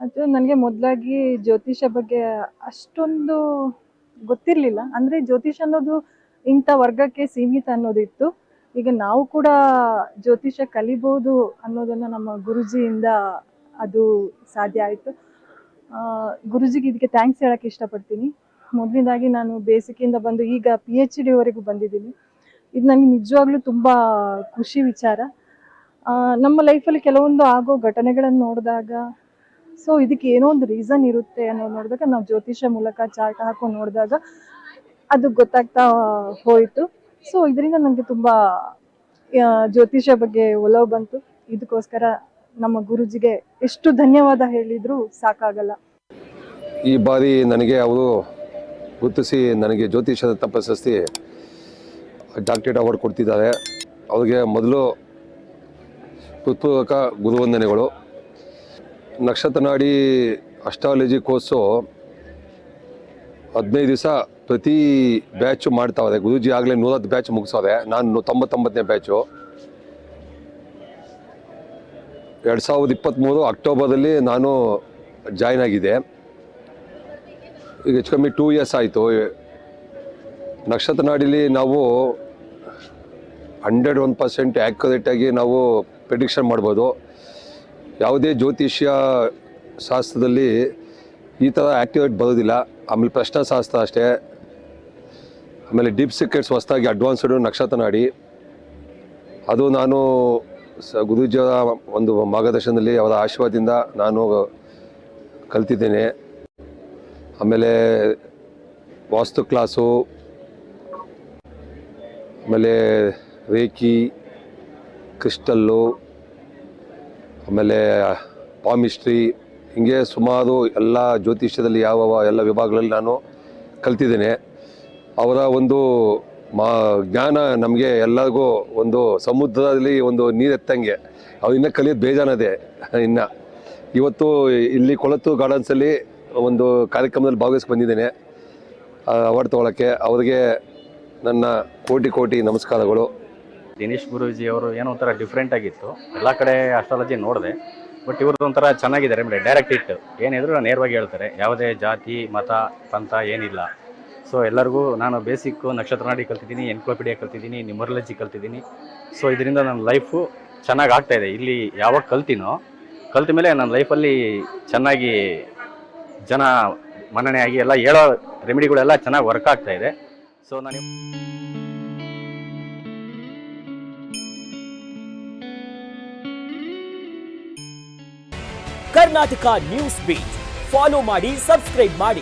ಅದು ನನಗೆ ಮೊದಲಾಗಿ ಜ್ಯೋತಿಷ ಬಗ್ಗೆ ಅಷ್ಟೊಂದು ಗೊತ್ತಿರಲಿಲ್ಲ. ಅಂದರೆ ಜ್ಯೋತಿಷ ಅನ್ನೋದು ಇಂಥ ವರ್ಗಕ್ಕೆ ಸೀಮಿತ ಅನ್ನೋದಿತ್ತು. ಈಗ ನಾವು ಕೂಡ ಜ್ಯೋತಿಷ ಕಲಿಬೋದು ಅನ್ನೋದನ್ನು ನಮ್ಮ ಗುರುಜಿಯಿಂದ ಅದು ಸಾಧ್ಯ ಆಯಿತು. ಗುರುಜಿಗೆ ಇದಕ್ಕೆ ಥ್ಯಾಂಕ್ಸ್ ಹೇಳೋಕ್ಕೆ ಇಷ್ಟಪಡ್ತೀನಿ. ಮೊದಲನೇದಾಗಿ ನಾನು ಬೇಸಿಕ್ಕಿಂದ ಬಂದು ಈಗ PhD ಬಂದಿದ್ದೀನಿ. ಇದು ನನಗೆ ನಿಜವಾಗ್ಲೂ ತುಂಬ ಖುಷಿ ವಿಚಾರ. ನಮ್ಮ ಲೈಫಲ್ಲಿ ಕೆಲವೊಂದು ಆಗೋ ಘಟನೆಗಳನ್ನು ನೋಡಿದಾಗ, ಸೊ ಇದಕ್ಕೆ ಏನೋ ಒಂದು ರೀಸನ್ ಇರುತ್ತೆ ಅನ್ನೋದು ನೋಡಿದಾಗ, ನಾವು ಜ್ಯೋತಿಷ ಮೂಲಕ ಚಾರ್ಟ್ ಹಾಕೊಂಡು ನೋಡಿದಾಗ ಅದು ಗೊತ್ತಾಗ್ತಾ ಹೋಯಿತು. ಸೊ ಇದರಿಂದ ನನಗೆ ತುಂಬ ಜ್ಯೋತಿಷ ಬಗ್ಗೆ ಒಲವು ಬಂತು. ಇದಕ್ಕೋಸ್ಕರ ನಮ್ಮ ಗುರುಜಿಗೆ ಎಷ್ಟು ಧನ್ಯವಾದ ಹೇಳಿದರೂ ಸಾಕಾಗಲ್ಲ. ಈ ಬಾರಿ ನನಗೆ ಅವರು ಗುರುತಿಸಿ ನನಗೆ ಜ್ಯೋತಿಷದ ತಪಸ್ಸಸ್ತಿ ಡಾಕ್ಟರೇಟ್ ಅವಾರ್ಡ್ ಕೊಡ್ತಿದ್ದಾರೆ. ಅವ್ರಿಗೆ ಮೊದಲು ಹೃತ್ಪೂರ್ವಕ ಗುರುವಂದನೆಗಳು. ನಕ್ಷತ್ರ ನಾಡಿ ಅಸ್ಟ್ರಾಲಜಿ ಕೋರ್ಸು 15 ದಿವಸ ಪ್ರತಿ ಬ್ಯಾಚು ಮಾಡ್ತಾವ್ರೆ. ಗುರೂಜಿ ಆಗಲೇ 110 ಬ್ಯಾಚ್ ಮುಗಿಸೋದೆ. ನಾನು 99ನೇ ಬ್ಯಾಚು. 2023 ಅಕ್ಟೋಬರ್ದಲ್ಲಿ ನಾನು ಜಾಯ್ನ್ ಆಗಿದೆ. ಈಗ ಹೆಚ್ಚು ಕಮ್ಮಿ 2 ಇಯರ್ಸ್ ಆಯಿತು. ನಕ್ಷತ್ರ ನಾಡಿಲಿ ನಾವು 101% ಆ್ಯಕ್ಯುರೇಟಾಗಿ ನಾವು ಪ್ರೆಡಿಕ್ಷನ್ ಮಾಡ್ಬೋದು. ಯಾವುದೇ ಜ್ಯೋತಿಷ್ಯ ಶಾಸ್ತ್ರದಲ್ಲಿ ಈ ಥರ ಆ್ಯಕ್ಯುರೇಟ್ ಬರೋದಿಲ್ಲ. ಆಮೇಲೆ ಪ್ರಶ್ನಾಶಾಸ್ತ್ರ ಅಷ್ಟೇ. ಆಮೇಲೆ ಡೀಪ್ ಸೀಕ್ರೆಟ್ಸ್ ಹೊಸದಾಗಿ ಅಡ್ವಾನ್ಸ್ಡು ನಕ್ಷತ್ರ ನಾಡಿ, ಅದು ನಾನು ಗುರೂಜಿಯವರ ಒಂದು ಮಾರ್ಗದರ್ಶನದಲ್ಲಿ ಅವರ ಆಶೀರ್ವಾದದಿಂದ ನಾನು ಕಲ್ತಿದ್ದೇನೆ. ಆಮೇಲೆ ವಾಸ್ತು ಕ್ಲಾಸು, ಆಮೇಲೆ ರೇಖಿ, ಕ್ರಿಸ್ಟಲ್ಲು, ಆಮೇಲೆ ಪಾಮಿಸ್ಟ್ರಿ, ಹೀಗೆ ಸುಮಾರು ಎಲ್ಲ ಜ್ಯೋತಿಷ್ಯದಲ್ಲಿ ಯಾವ ಎಲ್ಲ ವಿಭಾಗಗಳಲ್ಲಿ ನಾನು ಕಲ್ತಿದ್ದೇನೆ. ಅವರ ಒಂದು ಜ್ಞಾನ ನಮಗೆ ಎಲ್ಲರಿಗೂ ಒಂದು ಸಮುದ್ರದಲ್ಲಿ ಒಂದು ನೀರೆತ್ತಂಗೆ. ಅವ್ರು ಇನ್ನೂ ಕಲಿಯೋದು ಬೇಜಾನದೆ. ಇನ್ನು ಇವತ್ತು ಇಲ್ಲಿ ಕೊಳತ್ತು ಗಾರ್ಡನ್ಸಲ್ಲಿ ಒಂದು ಕಾರ್ಯಕ್ರಮದಲ್ಲಿ ಭಾಗವಹಿಸಿ ಬಂದಿದ್ದೇನೆ ಅವಾರ್ಡ್ ತೊಗೊಳಕ್ಕೆ. ಅವ್ರಿಗೆ ನನ್ನ ಕೋಟಿ ನಮಸ್ಕಾರಗಳು. ದಿನೇಶ್ ಗುರೂಜಿ ಅವರು ಏನೋ ಒಂಥರ ಡಿಫ್ರೆಂಟ್ ಆಗಿತ್ತು. ಎಲ್ಲ ಕಡೆ ಅಸ್ಟ್ರಾಲಜಿ ನೋಡಿದೆ, ಬಟ್ ಇವ್ರದ್ದು ಒಂಥರ ಚೆನ್ನಾಗಿದ್ದಾರೆ. ಡೈರೆಕ್ಟ್ ಇಟ್ಟು ಏನಿದ್ರು ನೇರವಾಗಿ ಹೇಳ್ತಾರೆ. ಯಾವುದೇ ಜಾತಿ ಮತ ಪಂಥ ಏನಿಲ್ಲ. ಸೊ ಎಲ್ಲರಿಗೂ ನಾನು ಬೇಸಿಕ್ಕು ನಕ್ಷತ್ರ ನಾಡಿ ಕಲ್ತಿದ್ದೀನಿ, ಎನ್ಕ್ಲೋಪಿಡಿಯಾ ಕಲ್ತಿದ್ದೀನಿ, ನ್ಯೂಮರಾಲಜಿ ಕಲ್ತಿದ್ದೀನಿ. ಸೊ ಇದರಿಂದ ನನ್ನ ಲೈಫು ಚೆನ್ನಾಗಿ ಆಗ್ತಾಯಿದೆ. ಇಲ್ಲಿ ಯಾವಾಗ ಕಲ್ತ ಮೇಲೆ ನನ್ನ ಲೈಫಲ್ಲಿ ಚೆನ್ನಾಗಿ ಜನ ಮನ್ನಣೆ ಆಗಿ ಎಲ್ಲ ಹೇಳೋ ರೆಮಿಡಿಗಳೆಲ್ಲ ಚೆನ್ನಾಗಿ ವರ್ಕ್ ಆಗ್ತಾಯಿದೆ. ಸೊ ನಾನು ಕರ್ನಾಟಕ ನ್ಯೂಸ್ ಬೀಟ್ ಫಾಲೋ ಮಾಡಿ, ಸಬ್ಸ್ಕ್ರೈಬ್ ಮಾಡಿ.